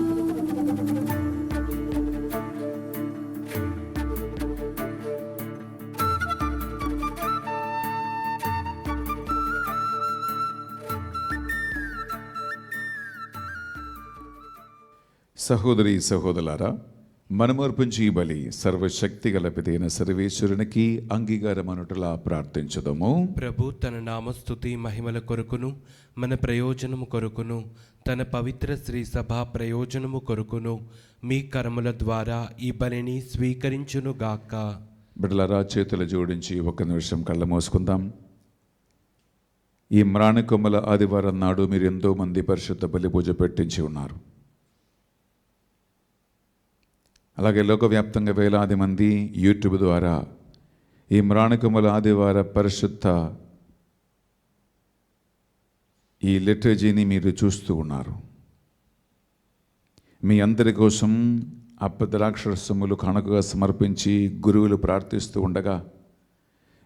సహోదరి సహోదరులారా, మనమర్పించి ఈ బలి సర్వశక్తి గల పితైన సర్వేశ్వరునికి అంగీకారమనుటలా ప్రార్థించుదము. ప్రభు తన నామస్తుతి మహిమల కొరకును మన ప్రయోజనము కొరకును తన పవిత్ర శ్రీ సభా ప్రయోజనము కొరకును మీ కర్మల ద్వారా ఈ బలిని స్వీకరించునుగాక. బిడ్డలారా, చేతులు జోడించి ఒక్క నిమిషం కళ్ళ మూసుకుందాం. ఈ మ్రాణికొమ్మల ఆదివారం నాడు మీరు ఎంతో మంది పరిశుద్ధ బలి పూజ పెట్టించి ఉన్నారు. అలాగే లోకవ్యాప్తంగా వేలాది మంది యూట్యూబ్ ద్వారా ఈ మ్రాణికొమ్మల ఆదివార పరిశుద్ధ ఈ లిటరజీని మీరు చూస్తూ ఉన్నారు. మీ అందరి కోసం అప్పద్రాక్షరసములు కానుకగా సమర్పించి గురువులు ప్రార్థిస్తూ ఉండగా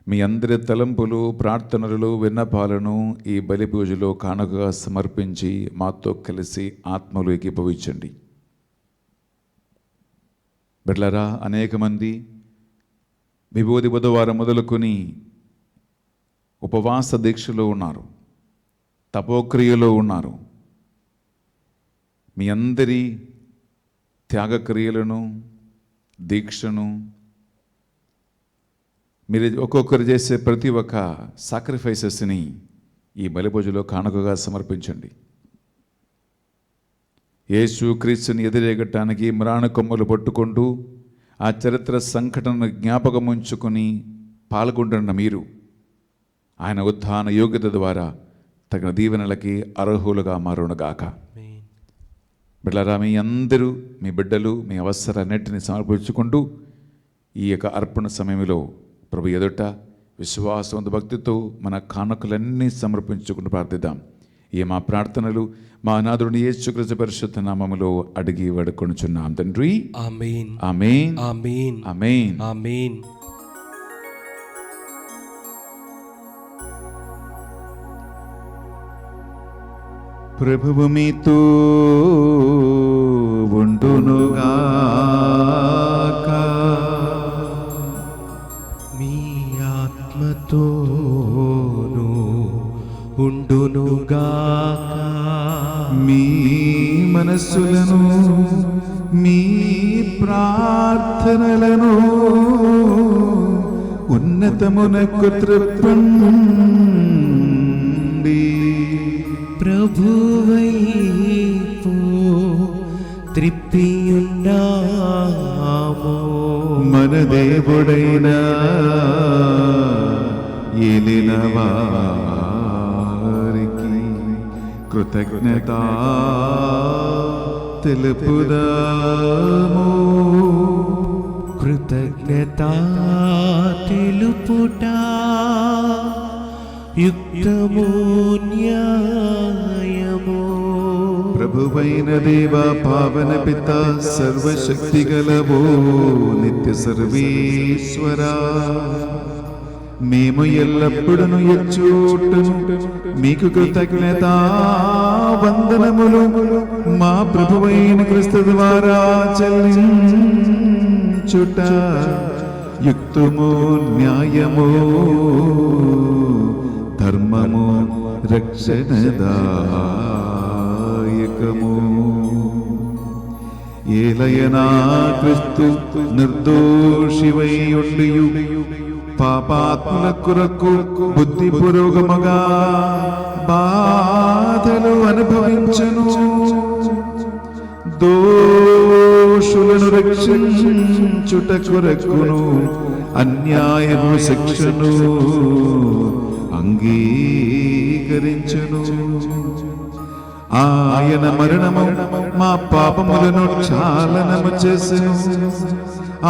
మీ అందరి తలంపులు ప్రార్థనలు విన్నపాలను ఈ బలి పూజలో కానుకగా సమర్పించి మాతో కలిసి ఆత్మలు ఏకీభవించండి. బిడ్డలారా, అనేక మంది విభూది బుధవారం మొదలుకొని ఉపవాస దీక్షలో ఉన్నారు, తపోక్రియలో ఉన్నారు. మీ అందరి త్యాగక్రియలను దీక్షను మీరు ఒక్కొక్కరు చేసే ప్రతి ఒక్క సాక్రిఫైసెస్ని ఈ బలిపూజలో కానుకగా సమర్పించండి. యేసు క్రీస్తుని ఎదురేగటానికి మ్రాణ కొమ్మలు పట్టుకుంటూ ఆ చరిత్ర సంఘటనను జ్ఞాపకం ఉంచుకొని పాల్గొంటున్న మీరు ఆయన ఉత్థాన యోగ్యత ద్వారా తగిన దీవెనలకి అర్హులుగా మారునుగాక. బిడ్డలారా, మీ అందరూ మీ బిడ్డలు మీ అవసరాలన్నింటినీ సమర్పించుకుంటూ ఈ యొక్క అర్పణ సమయంలో ప్రభు ఎదుట విశ్వాసం భక్తితో మన కానుకలన్నీ సమర్పించుకుంటూ ప్రార్థిద్దాం. ఈ మా ప్రార్థనలు మా నాథుని యేసుక్రీస్తు పరిశుద్ధ నామములో అడిగి వేడుకొనుచున్నాం తండ్రి. ఆమేన్. ఆమేన్. ఆమేన్. ఆమేన్. ఆమేన్. ప్రభువు మీతో ఉండునుగాక. ఉండునుగాక. మీ మనస్సులను మీ ప్రార్థనలను ఉన్నతమునకు త్రిప్పండి. ప్రభువైపు త్రిప్పియున్నాము. మన దేవుడైన ఏలిన వారికి కృతజ్ఞత తెలుపుదాము. కృతజ్ఞత తెలుపుట యుక్తము న్యాయము. ప్రభువైన దేవ పావన పిత సర్వశక్తి గలవో నిత్య సర్వేశ్వర, మేము ఎల్లప్పుడూ ఎచ్చోటను మీకు కృతజ్ఞత వందనములు మా ప్రభువైన క్రీస్తు ద్వారా చెల్లించుట యుక్తము న్యాయము ధర్మము రక్షణదాయకము. ఏలయనా క్రీస్తు నిర్దోషివై ఉండియు పాపాత్ముల కొరకు బుద్ధిపూర్వకముగా బాధలు అనుభవించును. దోషులను రక్షించుట కొరకును అన్యాయము శిక్షను అంగీకరించును. ఆయన మరణము మా పాపములను క్షాళనము చేసెను.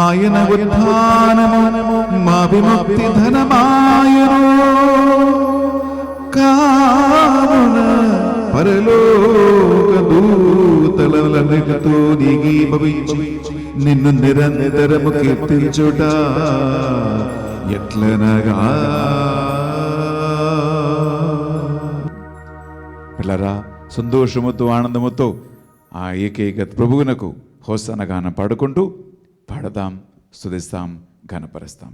ఆయన ఉత్థానము మా విముక్తి ధనమాయను. కావున పరలోక దూతలన్నిటితో నీగీభవించి నిన్ను నిరంతరము కీర్తించుట ఎట్లనగా. పిల్లరా, సంతోషముతో ఆనందముతో ఆ ఏకైక ప్రభువునకు హోసన్న గానం పాడుకుంటూ పాడదాం, స్తుతిస్తాం, ఘనపరుస్తాం.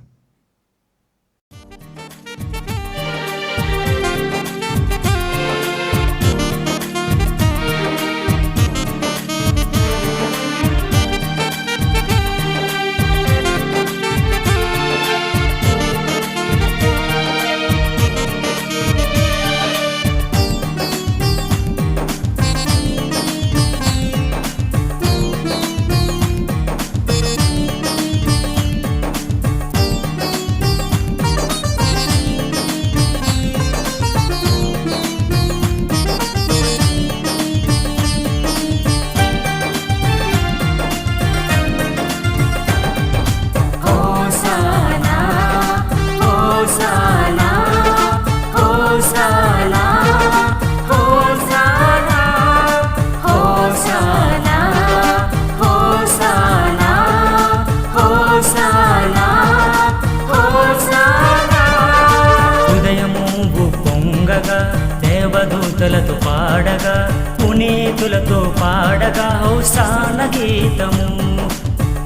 దేవదూతలతో పాడగా పునీతులతో పాడగా హోసాన గీతము.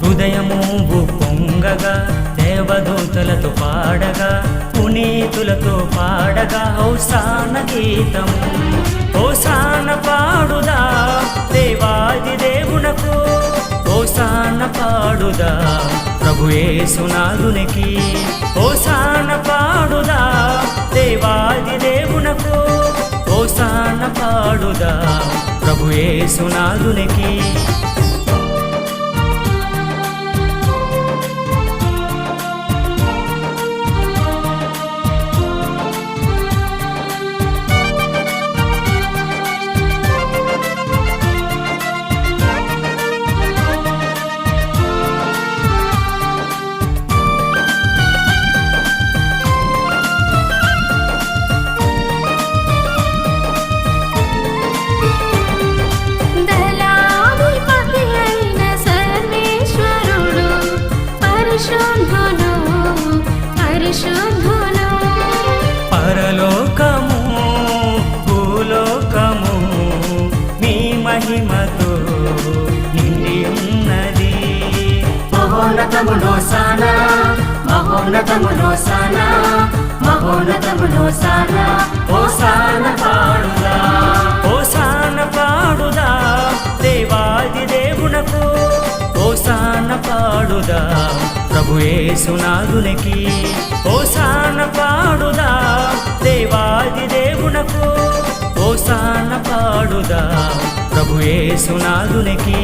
హృదయము పొంగగా దేవదూతలతో పాడగా పునీతులతో పాడగా హోసాన గీతము. హోసాన పాడుదా దేవాది దేవునకు, హోసాన పాడుదా ప్రభు యేసునాథునికి. హోసాన పాడుదా దేవాది దేవునకు, హోసాన పాడుదా ప్రభు యేసునాథునికి. పరలోకము భూలోకము మీ మహిమతో నిండి ఉన్నది. మహోన్నతము హోసానా, మహోన్నతము హోసానా, మహోన్నతములో సానా హోసాన పాడుదా హోసాన పాడుదా దేవాది దేవునకు హోసాన పాడుదా ప్రభు యేసునాథునికి హోసాన పాడుదా దేవాది దేవునకు హోసాన పాడుదా ప్రభు యేసునాథునికి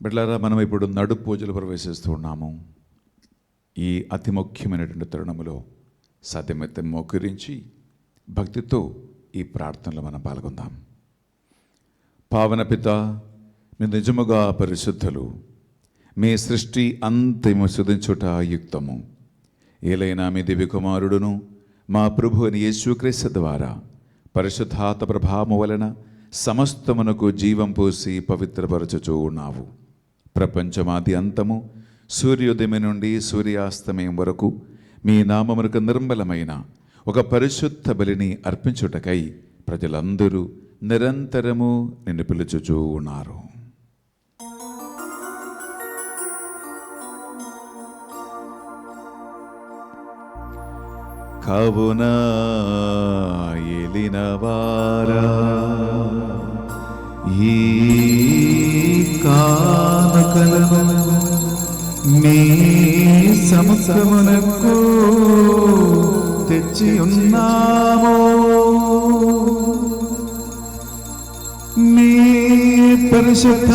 బిడ్డలారా, మనం ఇప్పుడు నడు పూజలు ప్రవేశిస్తూ ఉన్నాము. ఈ అతి ముఖ్యమైనటువంటి తరుణములో సాధ్యమైతే మోకరించి భక్తితో ఈ ప్రార్థనలో మనం పాల్గొందాం. పావన పిత, మీ నిజముగా పరిశుద్ధులు, మీ సృష్టి అంతిమ శుద్ధించుట యుక్తము. ఏలైనా మీ దివ్య కుమారుడును మా ప్రభు అని యేసుక్రీస్తు ద్వారా పరిశుద్ధాత్మ ప్రభావము వలన సమస్తమునకు జీవం పోసి పవిత్రపరచుచూ ఉన్నావు. ప్రపంచమాది అంతము సూర్యోదయం నుండి సూర్యాస్తమయం వరకు మీ నామమునకు నిర్మలమైన ఒక పరిశుద్ధ బలిని అర్పించుటకై ప్రజలందరూ నిరంతరము నిన్ను పిలుచుచూ ఉన్నారు. కావున ఏలినవారా, ఈ కానుకలను మీ సముఖమునకు తెచ్చి ఉన్నాము. మీ పరిశుద్ధాత్మ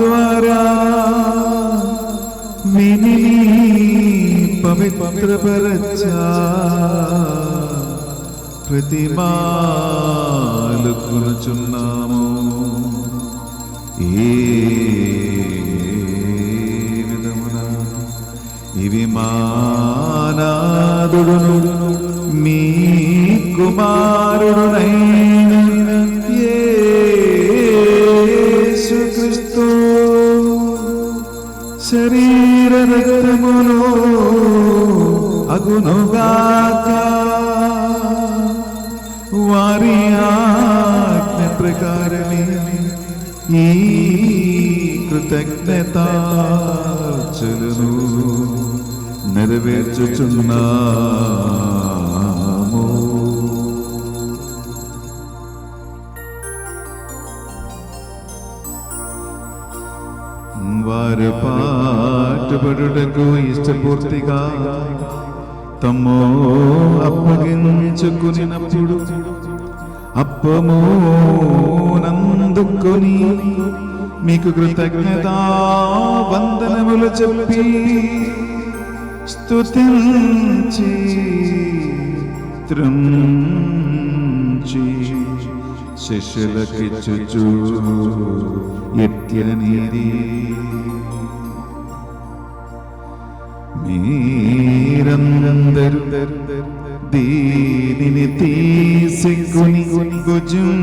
ద్వారా విని పవిత్రపరచా ప్రతిమాలుకొనుచున్నాము. ఏ విధమున ఇవి మానాదుడును మీ కుమారుడునైన యేసుక్రీస్తు శరీర రక్తములు అగునుగాక. వారి ఆజ్ఞ ప్రకారమే ఈ కృతజ్ఞతార్చనను నెరవేర్చుచున్నాము. వారు పాటుపడుటకు ఇష్టపూర్తిగా తమ్ము అప్పగించుకునినప్పుడు అప్పము నందుకొని మీకు కృతజ్ఞతా వందనములు చెప్పి స్తుతించి త్రుంచి శిష్యులకిచ్చుచు ఎట్లనిది, మీరందరూ దీనిని తీసుకొని భుజింపుడు.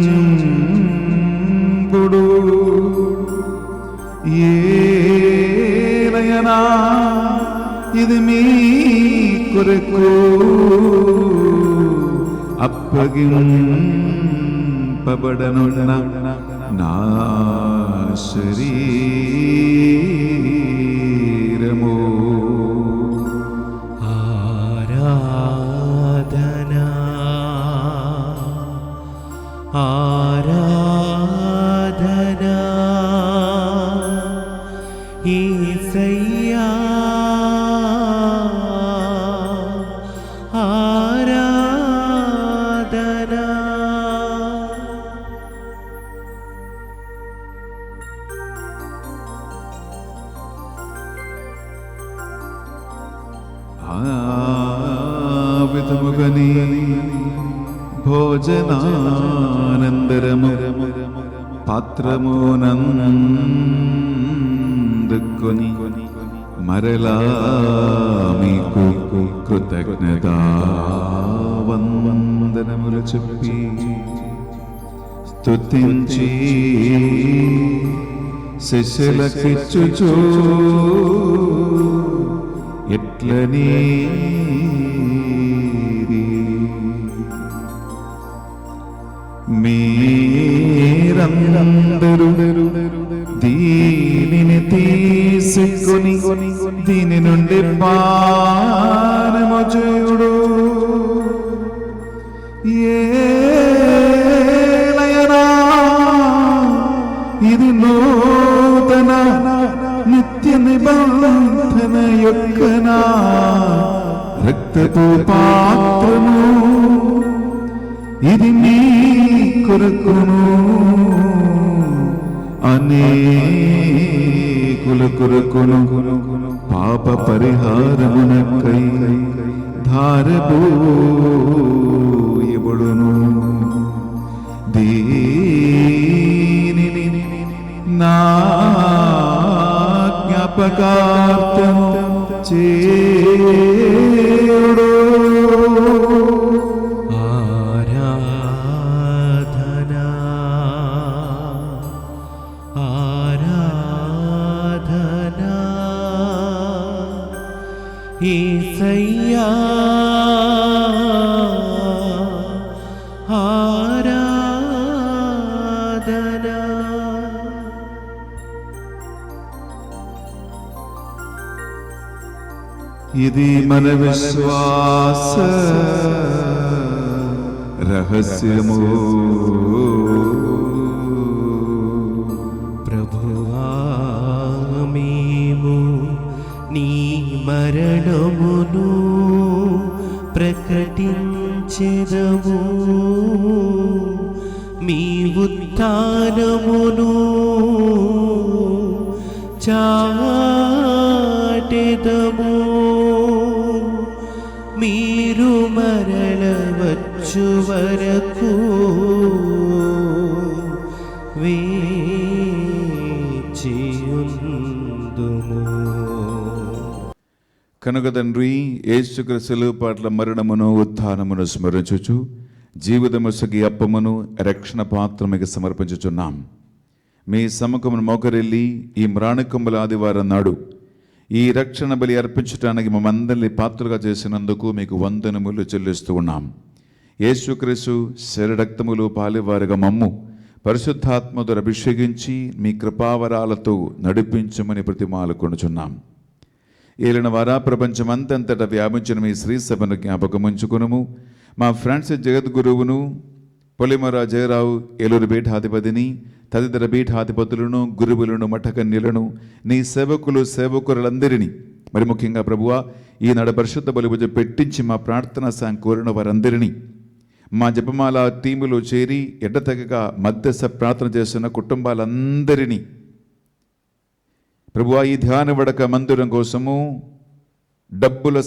ఏలయనా ఇది మీ కొరకు అప్పగింపబడనున్న నా శరీరము. ఆరాధనా ఆరాధనా యేసయ్యా ఆరాధనా. విధముగని భోజనానందరము పాత్రమునందుకొని మరలా మీకు కృతజ్ఞతా వందనములు చెప్పి స్తుతించి శిష్యులకిచ్చుచు ఎట్లని మీరందరూ దీనిని తీసుకొని దీని నుండి పానము చేయుడు. ఏలయనా ఇది నూతన నిత్య నిబంధన యొక్క నా రక్తపు పాత్రము, ఇది మీ కొరకును అనేకుల కొరకును పాప పరిహారమునకై ధారపోయబడును. దీనిని నా జ్ఞాపకార్థము చేయుడు. ఆరాధనా ఆరాధనా యేసయ్యా ఆరాధనా. ఇది మన విశ్వాస రహస్యము. ప్రభువా మేము నీ మరణమును ప్రకటించెదము, మీ ఉత్థానమును చాటెదము. మీరు మరల వచ్చు వరకు వేచియుందుము. కనుక తండ్రి, యేసుక్రీస్తు పట్ల మరణమును ఉత్థానమును స్మరించుచు జీవితముసగి అప్పమును రక్షణ పాత్రమికి సమర్పించుచున్నాం. మీ సముఖమును మోకరెళ్ళి ఈ మ్రాణికొమ్మల ఆదివారం నాడు ఈ రక్షణ బలి అర్పించడానికి మమ్మందరినీ పాత్రలుగా చేసినందుకు మీకు వందనములు చెల్లిస్తూ ఉన్నాం. యేసుక్రీస్తు శరీరక్తములు పాలివారుగా మమ్ము పరిశుద్ధాత్మతో అభిషేకించి మీ కృపావరాలతో నడిపించమని ప్రతిమాలు కొనుచున్నాం. ఏలిన వారా ప్రపంచమంతంతటా వ్యాపించిన మీ శ్రీ సభను జ్ఞాపకముంచుకునుము. మా ఫ్రాన్సిస్ జగద్గురువును, పొలిమర జయరావు ఏలూరు పీఠాధిపతిని, తదితర పీఠాధిపతులను, గురువులను, మఠకన్యలను, నీ సేవకులు సేవకులందరినీ, మరి ముఖ్యంగా ప్రభువా ఈనాడు పరిశుద్ధ బలిభుజ పెట్టించి మా ప్రార్థన సాయం కోరిన వారందరినీ, మా జపమాల టీములో చేరి ఎడ్డతెగగా మధ్యస్థ ప్రార్థన చేస్తున్న కుటుంబాలందరినీ, ప్రభువా ఈ ధ్యాన వడక మందిరం కోసము, డబ్బుల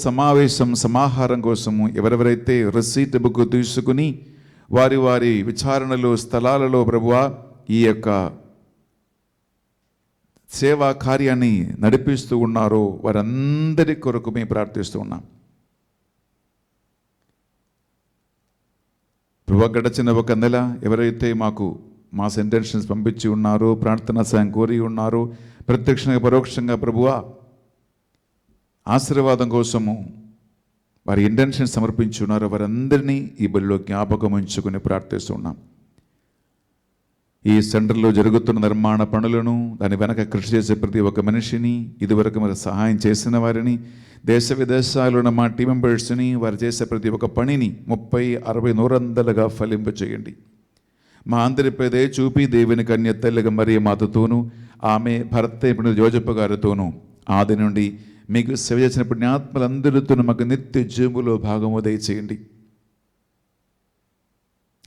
సమాహారం కోసము ఎవరెవరైతే రసీట్ బుక్ తీసుకుని వారి వారి విచారణలో స్థలాలలో ప్రభువా ఈ యొక్క సేవా కార్యాన్ని నడిపిస్తూ ఉన్నారో వారందరి కొరకు మేము ప్రార్థిస్తూ ఉన్నాం. ప్రభువా గడచిన ఒక నెల ఎవరైతే మాకు మా సెంటెన్షన్స్ పంపించి ఉన్నారో, ప్రార్థనా సాయం కోరి ఉన్నారో, ప్రత్యక్షంగా పరోక్షంగా ప్రభువా ఆశీర్వాదం కోసము వారి ఇంటెన్షన్ సమర్పించి ఉన్నారో వారందరినీ ఈ బలిలో జ్ఞాపకం ఉంచుకుని ప్రార్థిస్తున్నాం. ఈ సెంటర్లో జరుగుతున్న నిర్మాణ పనులను, దాని వెనక కృషి చేసే ప్రతి ఒక్క మనిషిని, ఇదివరకు మరి సహాయం చేసిన వారిని, దేశ విదేశాల్లో ఉన్న మా టీం మెంబర్స్ని, వారు చేసే ప్రతి ఒక్క పనిని 30, 60, 100గా ఫలింప చేయండి. మా అందరిపై దయ చూపి దేవుని కన్య తల్లిగా మరియ మాతతోనూ, ఆమె భర్త ఇప్పుడు జోజప్ప గారితోనూ ఆది నుండి మీకు సేవ చేసిన పుణ్యాత్మలందరితోనూ మాకు నిత్య జీవులో భాగము దయచేయండి.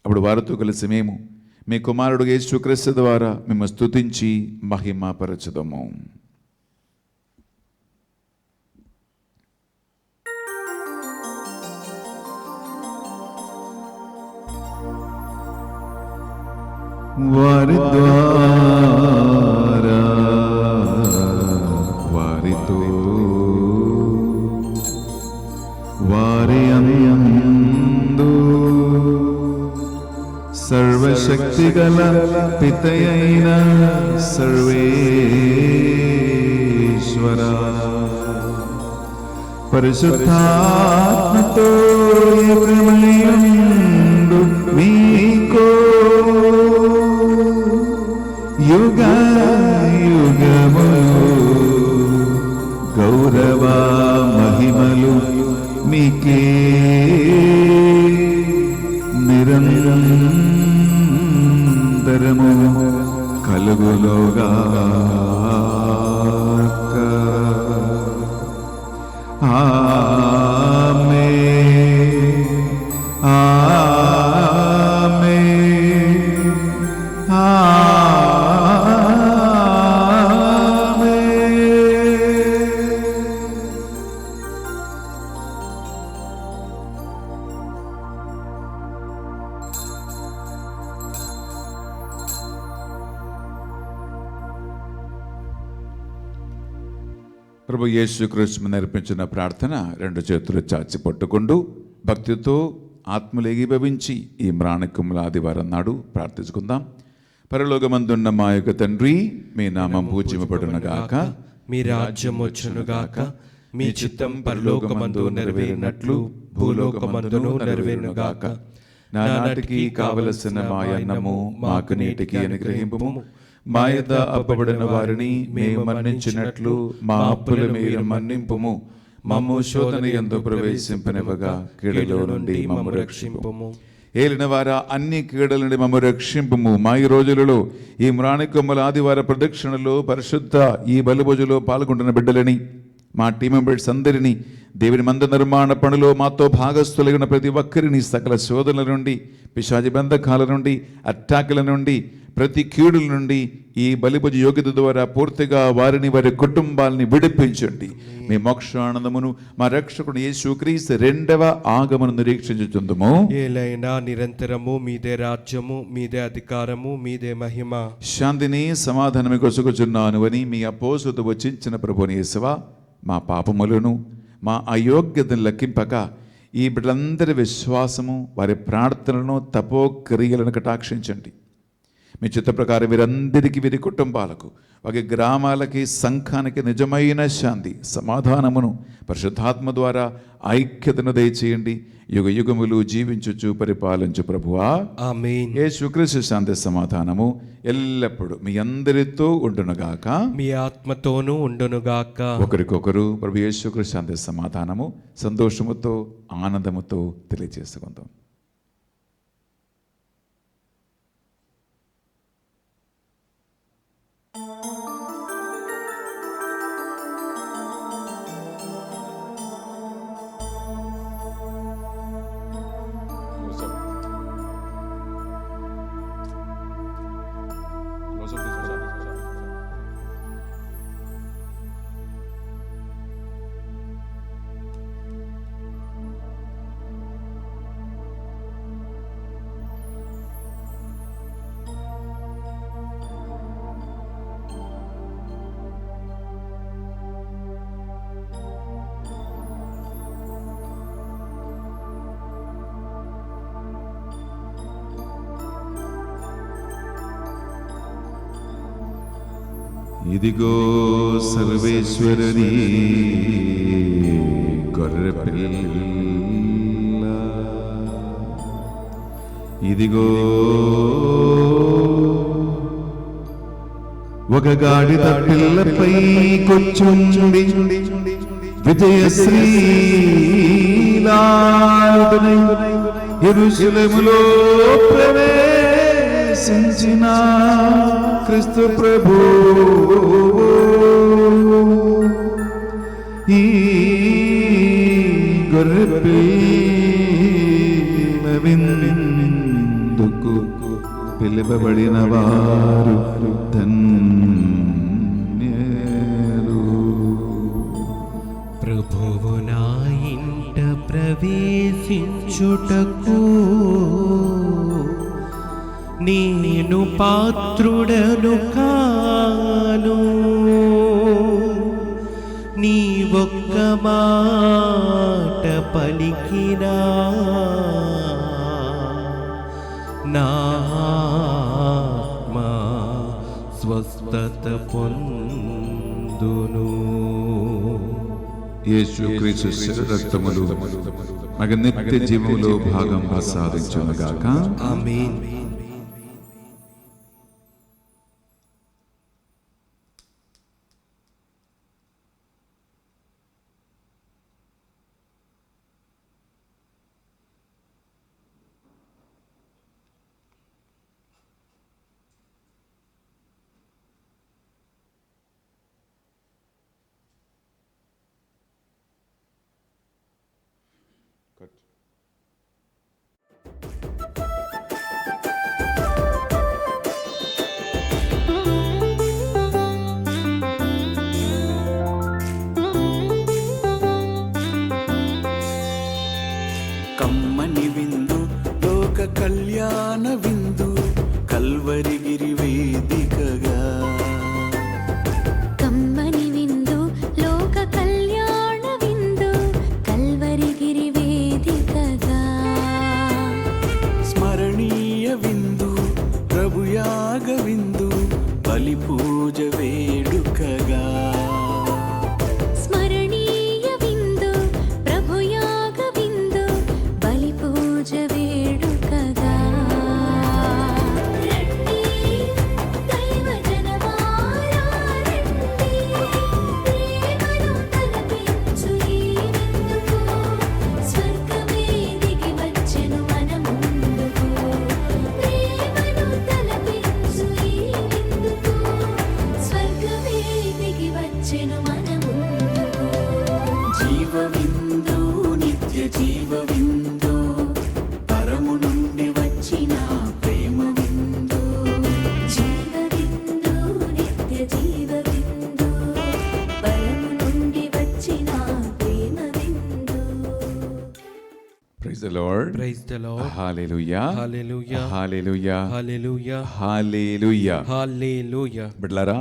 అప్పుడు వారితో కలిసి మేము మీ కుమారుడు యేసుక్రీస్తు ద్వారా మేము స్తుతించి మహిమపరచుదము. వారి ద్వారా వారితో వారి అందు సర్వశక్తిగల పితయైన సర్వేశ్వర పరిశుద్ధాత్మతో ఏకమయుండు మీకో యుగ యుగములు గౌరవ మహిమలు మీకే నిరంతరము కలుగులోగా ఆమేన్ ఆమేన్ ఆమేన్. ప్రభు యేసుక్రీస్తు నేర్పించిన ప్రార్థన రెండు చేతులు చాచి పట్టుకుంటూ భక్తితో ఆత్మలు ఏకీభవించి ఈ మ్రాణికముల ఆదివారం నాడు ప్రార్థించుకుందాం. పరలోకమందున్న మా యొక్క తండ్రి, మీ నామం పూజింపబడునుగాక, మీ రాజ్యం వచ్చునుగాక, మీ చిత్తం పరలోకమందు నెరవేరినట్లు భూలోకమందును నెరవేరునుగాక. నానాటికి కావలసిన మా అన్నము మాకు నేటికి అనుగ్రహింపుము. మా యొద్ద అప్పబడిన వారిని మేము మన్నించినట్లు మా అప్పులు మీరు మన్నింపుము. మమ్ము శోధన యందు ప్రవేశింపనివ్వగా కీడులో నుండి మమ్ము రక్షింపుము. ఏలిన వారా అన్ని కీడుల నుండి మమ్ము రక్షింపుము. మా ఈ రోజులలో ఈ మ్రాణికొమ్మల ఆదివార ప్రదక్షిణలో పరిశుద్ధ ఈ బలిభోజులో పాల్గొంటున్న బిడ్డలని, మా టీం మెంబర్స్ అందరినీ, దేవుని మంద నిర్మాణ పనిలో మాతో భాగస్థులైన ప్రతి ఒక్కరిని సకల శోధనల నుండి, పిశాచి బంధకాల నుండి, అటాకుల నుండి, ప్రతి కీడుల నుండి ఈ బలిభుజ యోగ్యత ద్వారా పూర్తిగా వారిని వారి కుటుంబాలని విడిపించండి. మీ మోక్షానందమును మా రక్షకుడు యేసుక్రీస్తు రెండవ ఆగమను నిరీక్షించుచుందుము. ఏలైనా నిరంతరము మీదే రాజ్యము, మీదే అధికారము, మీదే మహిమ. శాంతిని సమాధానము కొసుకుచున్నాను అని మీ అపోసతో వచ్చించిన ప్రభుని యేసువా, మా పాపములను మా అయోగ్యతను లెక్కింపక ఈ బిడ్డలందరి విశ్వాసము, వారి ప్రార్థనలను, తపోక్రియలను కటాక్షించండి. మీ చిత్త ప్రకారం వీరందరికీ, వీరి కుటుంబాలకు, వారి గ్రామాలకి, సంఘానికి నిజమైన శాంతి, సమాధానమును పరిశుద్ధాత్మ ద్వారా ఐక్యతను దయచేయండి. యుగ యుగములు జీవించుచు పరిపాలించు ప్రభువా. ఆమేన్. యేసుక్రీస్తు శాంతి సమాధానము ఎల్లప్పుడూ మీ అందరితో ఉండునుగాక, మీ ఆత్మతోనూ ఉండునుగాక. ఒకరికొకరు ప్రభు యేసుక్రీస్తు శాంతి సమాధానము సంతోషముతో ఆనందముతో తెలియజేసుకుందాం. ఇదిగో సర్వేశ్వరుని గొర్రెపిల్ల, ఇదిగో ఒక గాడిద పిల్లపై కూర్చుండి విజయశ్రీలాడునై యెరూషలేములో ప్రవేశించిన క్రీస్తు ప్రభు. ఈ గొర్రెపిల్ల విందుకు పిలువబడిన వారు ధన్యులు. ప్రభువు నా ఇంట ప్రవేశించుటకు నేను పాత్రుడను కాను, నీ ఒక్క మాట పలికినా నా ఆత్మ స్వస్థత పొందును. యేసుక్రీస్తు శరీర రక్తములు మగ నిత్య జీవములో భాగం ప్రసాదించునుగాక. ఆమేన్. కమ్మని విందు లోక కళ్యాణ విందు కల్వరిగిరి వేదికగా. కమ్మని విందు లోక కళ్యాణ విందు కల్వరిగిరి వేదికగా. స్మరణీయ విందు ప్రభుయాగ విందు బలి పూజ వేడుకగా. స్మరణీయ విందు ప్రభుయాగ విందు బలి పూజ వేడుకగా. రండి దైవ జనమారా రండి, ప్రేమను తలపించు ఈ విందుకు. స్వర్గమే దిగి వచ్చెను మన ముందుకు. ప్రేమను తలపించు ఈ విందుకు. స్వర్గమే దిగి వచ్చెను మన ముందుకు. జీవ విందు నిత్య జీవ విందు పరము నుండి వచ్చిన ప్రేమ విందు. జీవ విందు నిత్య జీవ విందు పరము నుండి వచ్చిన ప్రేమ విందు. Praise the lord. Praise the lord. హల్లెలూయా. హల్లెలూయా. హల్లెలూయా. హల్లెలూయా. హల్లెలూయా. హల్లెలూయా. బిడ్డలారా,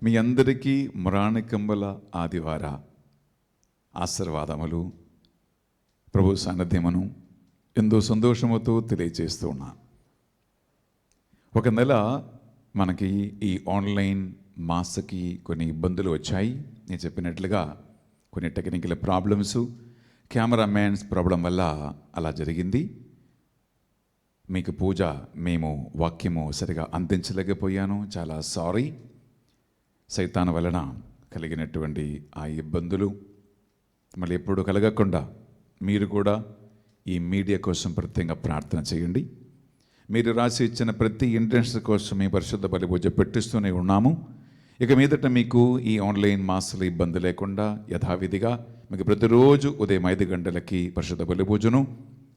మీ అందరికీ మురాణికంబల ఆదివార ఆశీర్వాదములు ప్రభు సాన్నిధ్యమును ఎంతో సంతోషముతో తెలియజేస్తూ ఉన్నాను. ఒక నెల మనకి ఈ ఆన్లైన్ మాసకి కొన్ని ఇబ్బందులు వచ్చాయి. నేను చెప్పినట్లుగా కొన్ని టెక్నికల్ ప్రాబ్లమ్స్, కెమెరామ్యాన్స్ ప్రాబ్లం వల్ల అలా జరిగింది. మీకు పూజ మేము వాక్యము సరిగా అందించలేకపోయాను, చాలా సారీ. సైతాను వలన కలిగినటువంటి ఆ ఇబ్బందులు మళ్ళీ ఎప్పుడు కలగకుండా మీరు కూడా ఈ మీడియా కోసం ప్రత్యేకంగా ప్రార్థన చేయండి. మీరు రాసి ఇచ్చిన ప్రతి ఇంటెన్షన్ కోసం మీ పరిశుద్ధ బలి పూజ పెట్టిస్తూనే ఉన్నాము. ఇక మీదట మీకు ఈ ఆన్లైన్ మాసాలు ఇబ్బంది లేకుండా యథావిధిగా మీకు ప్రతిరోజు ఉదయం 5 గంటలకి పరిశుద్ధ బలి పూజను,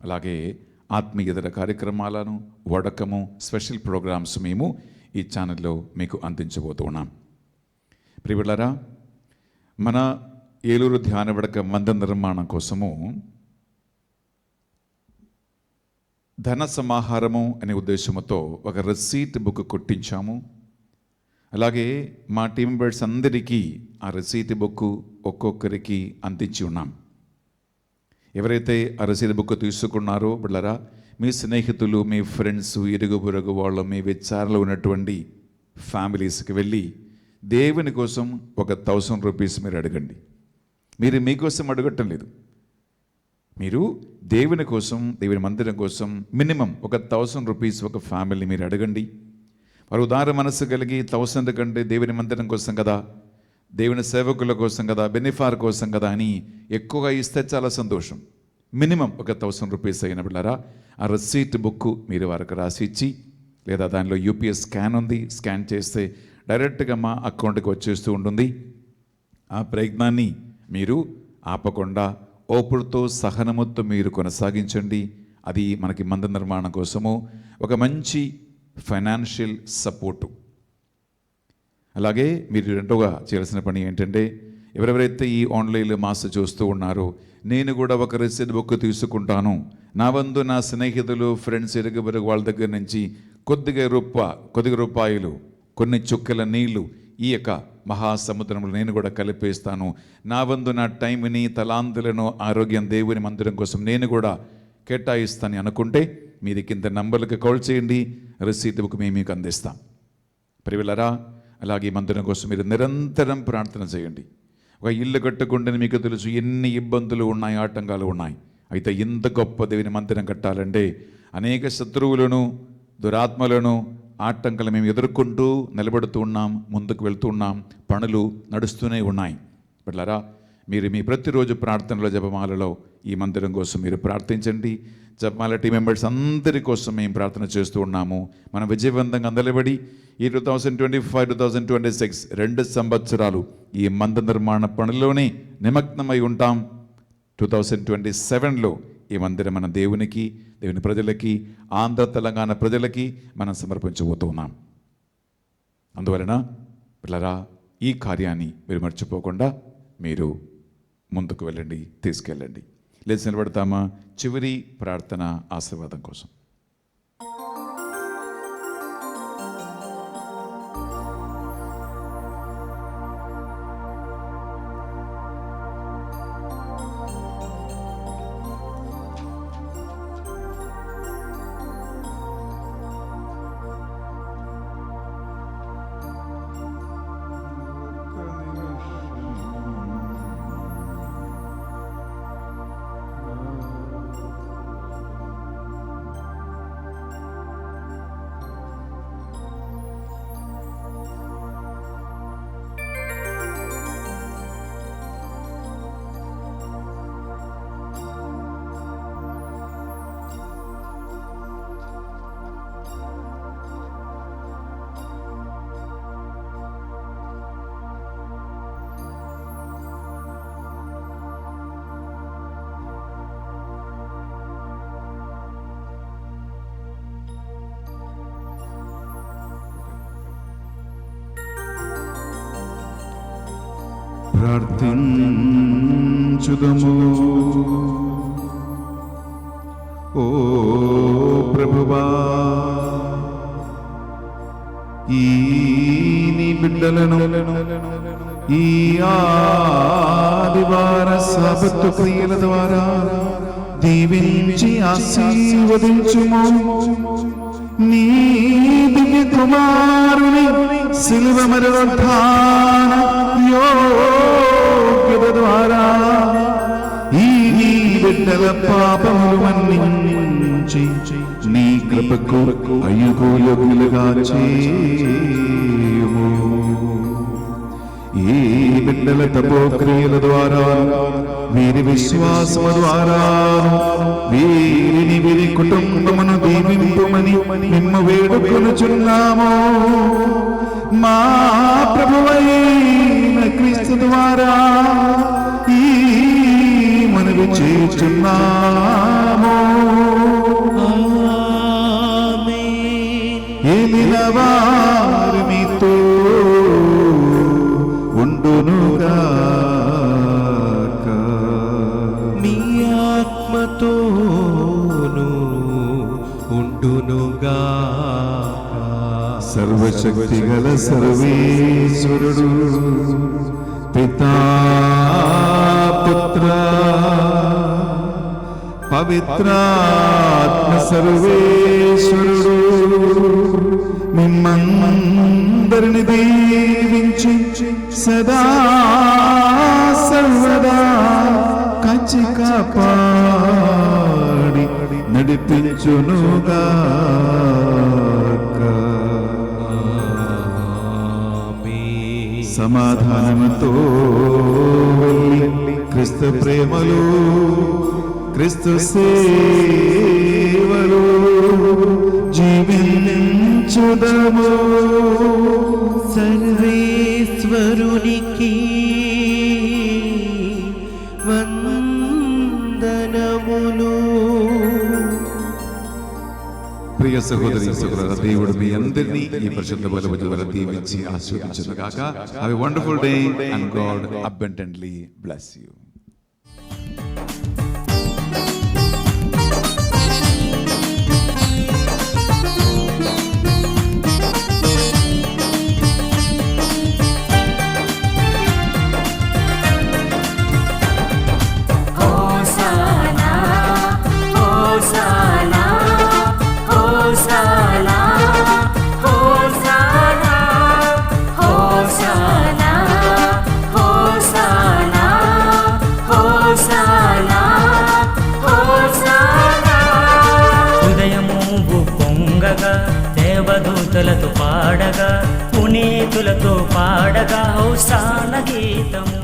అలాగే ఆత్మీయతర కార్యక్రమాలను, వడకము, స్పెషల్ ప్రోగ్రామ్స్ మేము ఈ ఛానల్లో మీకు అందించబోతూ ఉన్నాం. ప్రియబిడ్డలారా, మన ఏలూరు ధ్యాన వడక మందిర నిర్మాణం కోసము ధన సమాహారము అనే ఉద్దేశంతో ఒక రసీట్ బుక్ కొట్టించాము. అలాగే మా టీమ్ మెంబర్స్ అందరికీ ఆ రసీట్ బుక్ ఒక్కొక్కరికి అందించి ఉన్నాం. ఎవరైతే ఆ రసీదు బుక్ తీసుకున్నారో బిడ్డలారా, మీ స్నేహితులు, మీ ఫ్రెండ్స్, ఇరుగు పొరుగు వాళ్ళు, మీ విచారణలో ఉన్నటువంటి ఫ్యామిలీస్కి వెళ్ళి దేవుని కోసం ఒక 1000 రూపీస్ మీరు అడగండి. మీరు మీకోసం అడగటం లేదు, మీరు దేవుని కోసం, దేవుని మందిరం కోసం మినిమం ఒక 1000 రూపీస్ ఒక ఫ్యామిలీ మీరు అడగండి. వారు ఉదార మనసు కలిగి 1000 కంటే దేవుని మందిరం కోసం కదా, దేవుని సేవకుల కోసం కదా, బెనిఫార్ కోసం కదా అని ఎక్కువగా ఇస్తే చాలా సంతోషం. మినిమం ఒక 1000 రూపీస్ అయిన బిడ్డలారా, ఆ రసీట్ బుక్ మీరు వారికి రాసి ఇచ్చి, లేదా దానిలో యూపీఎస్ స్కాన్ ఉంది, స్కాన్ చేస్తే డైరెక్ట్గా మా అకౌంట్కి వచ్చేస్తూ ఉంటుంది. ఆ ప్రయత్నాన్ని మీరు ఆపకుండా ఓపుడుతో, సహనముతో మీరు కొనసాగించండి. అది మనకి మందిర నిర్మాణం కోసము ఒక మంచి ఫైనాన్షియల్ సపోర్టు. అలాగే మీరు రెండోగా చేయాల్సిన పని ఏంటంటే, ఎవరెవరైతే ఈ ఆన్లైన్లో మాస చూస్తూ ఉన్నారో, నేను కూడా ఒక రసీదు బుక్ తీసుకుంటాను, నా వంతు నా స్నేహితులు, ఫ్రెండ్స్, ఇరుగు పొరుగు వాళ్ళ దగ్గర నుంచి కొద్దిగా రూపాయలు, కొన్ని చుక్కల నీళ్లు ఈ యొక్క మహాసముద్రంలో నేను కూడా కలిపేస్తాను. నా వంతు నా టైంని, తలాంతులను, ఆరోగ్యం, దేవుని మందిరం కోసం నేను కూడా కేటాయిస్తాను అనుకుంటే మీది కింద నంబర్లకు కాల్ చేయండి. రసీదు బుక్ మేము మీకు అందిస్తాం. ప్రియులారా, అలాగే ఈ మందిరం కోసం మీరు నిరంతరం ప్రార్థన చేయండి. ఒక ఇల్లు కట్టుకుంటే మీకు తెలుసు ఎన్ని ఇబ్బందులు ఉన్నాయి, ఆటంకాలు ఉన్నాయి. అయితే ఇంత గొప్ప దేవుని మందిరం కట్టాలంటే అనేక శత్రువులను, దురాత్మలను, ఆటంకాలు మేము ఎదుర్కొంటూ నిలబడుతూ ఉన్నాం, ముందుకు వెళ్తూ ఉన్నాం, పనులు నడుస్తూనే ఉన్నాయి. బిడ్డలారా, మీరు మీ ప్రతిరోజు ప్రార్థనలో, జపమాలలో ఈ మందిరం కోసం మీరు ప్రార్థించండి. జపమాల టీం మెంబర్స్ అందరి కోసం మేము ప్రార్థన చేస్తూ ఉన్నాము. మనం విజయవంతంగా నిలబడి ఈ 2025-2026 2 సంవత్సరాలు ఈ మందిర నిర్మాణ పనుల్లోనే నిమగ్నమై ఉంటాం. 2027లో ఈ మందిరం మన దేవునికి, దేవుని ప్రజలకి, ఆంధ్ర తెలంగాణ ప్రజలకి మనం సమర్పించబోతున్నాం. అందువలన పిల్లరా, ఈ కార్యాన్ని మీరు మర్చిపోకుండా మీరు ముందుకు వెళ్ళండి, తీసుకెళ్ళండి. లేచి నిలబడతామా చివరి ప్రార్థన ఆశీర్వాదం కోసం. ప్రార్థించుదము. ఓ ప్రభువా, ఈ నీ బిడ్డలను ఈ ఆదివార సబత్తు క్రియల ద్వారా దీవించి ఆశీర్వదించుము. నీ దివ్య కుమారుని సిలువ పునరుత్థాన యోగ్యత ద్వారా ఈ బిడ్డల పాపములు మన్నించి నీ కృపకు అయ్యుకోయోగ్యులుగా చేయుము. ఈ బిడ్డల తపోక్రియల ద్వారా, వీరి విశ్వాసము ద్వారా వీరిని, వీరి కుటుంబమును దీవింపుమని మిమ్ము వేడుకొనుచున్నాము. మా ప్రభువైన క్రీస్తు ద్వారా ఈ మనవి చేయుచున్నాము. ఏలిన వారు మీతో ఉండునుగాక, మీ ఆత్మతోను ఉండునుగా. సర్వశక్తి గల సర్వేశ్వరుడు పితా, పుత్ర, పవిత్రాత్మ సర్వేశ్వరుడు మిమ్మందరిని దీవించి సదా సర్వదా కాచి కాపాడి నడిపించునుగాక. సమాధానముతో వెళ్ళి క్రీస్తు ప్రేమలో, క్రీస్తు సేవలో జీవించుదము. సర్వేశ్వరునికి వందనములు. ప్రియ సహోదరి సహోదరుల, దేవుడు మీ అందరినీ ఈ పరిశుద్ధ బలిపూజ ద్వారా దీవించి ఆశీర్వదించుగాక. Have a wonderful day and God abundantly bless you. మ్రోగగా దేవదూతలతో పాడగా పునీతులతో పాడగా హోసాన గీతము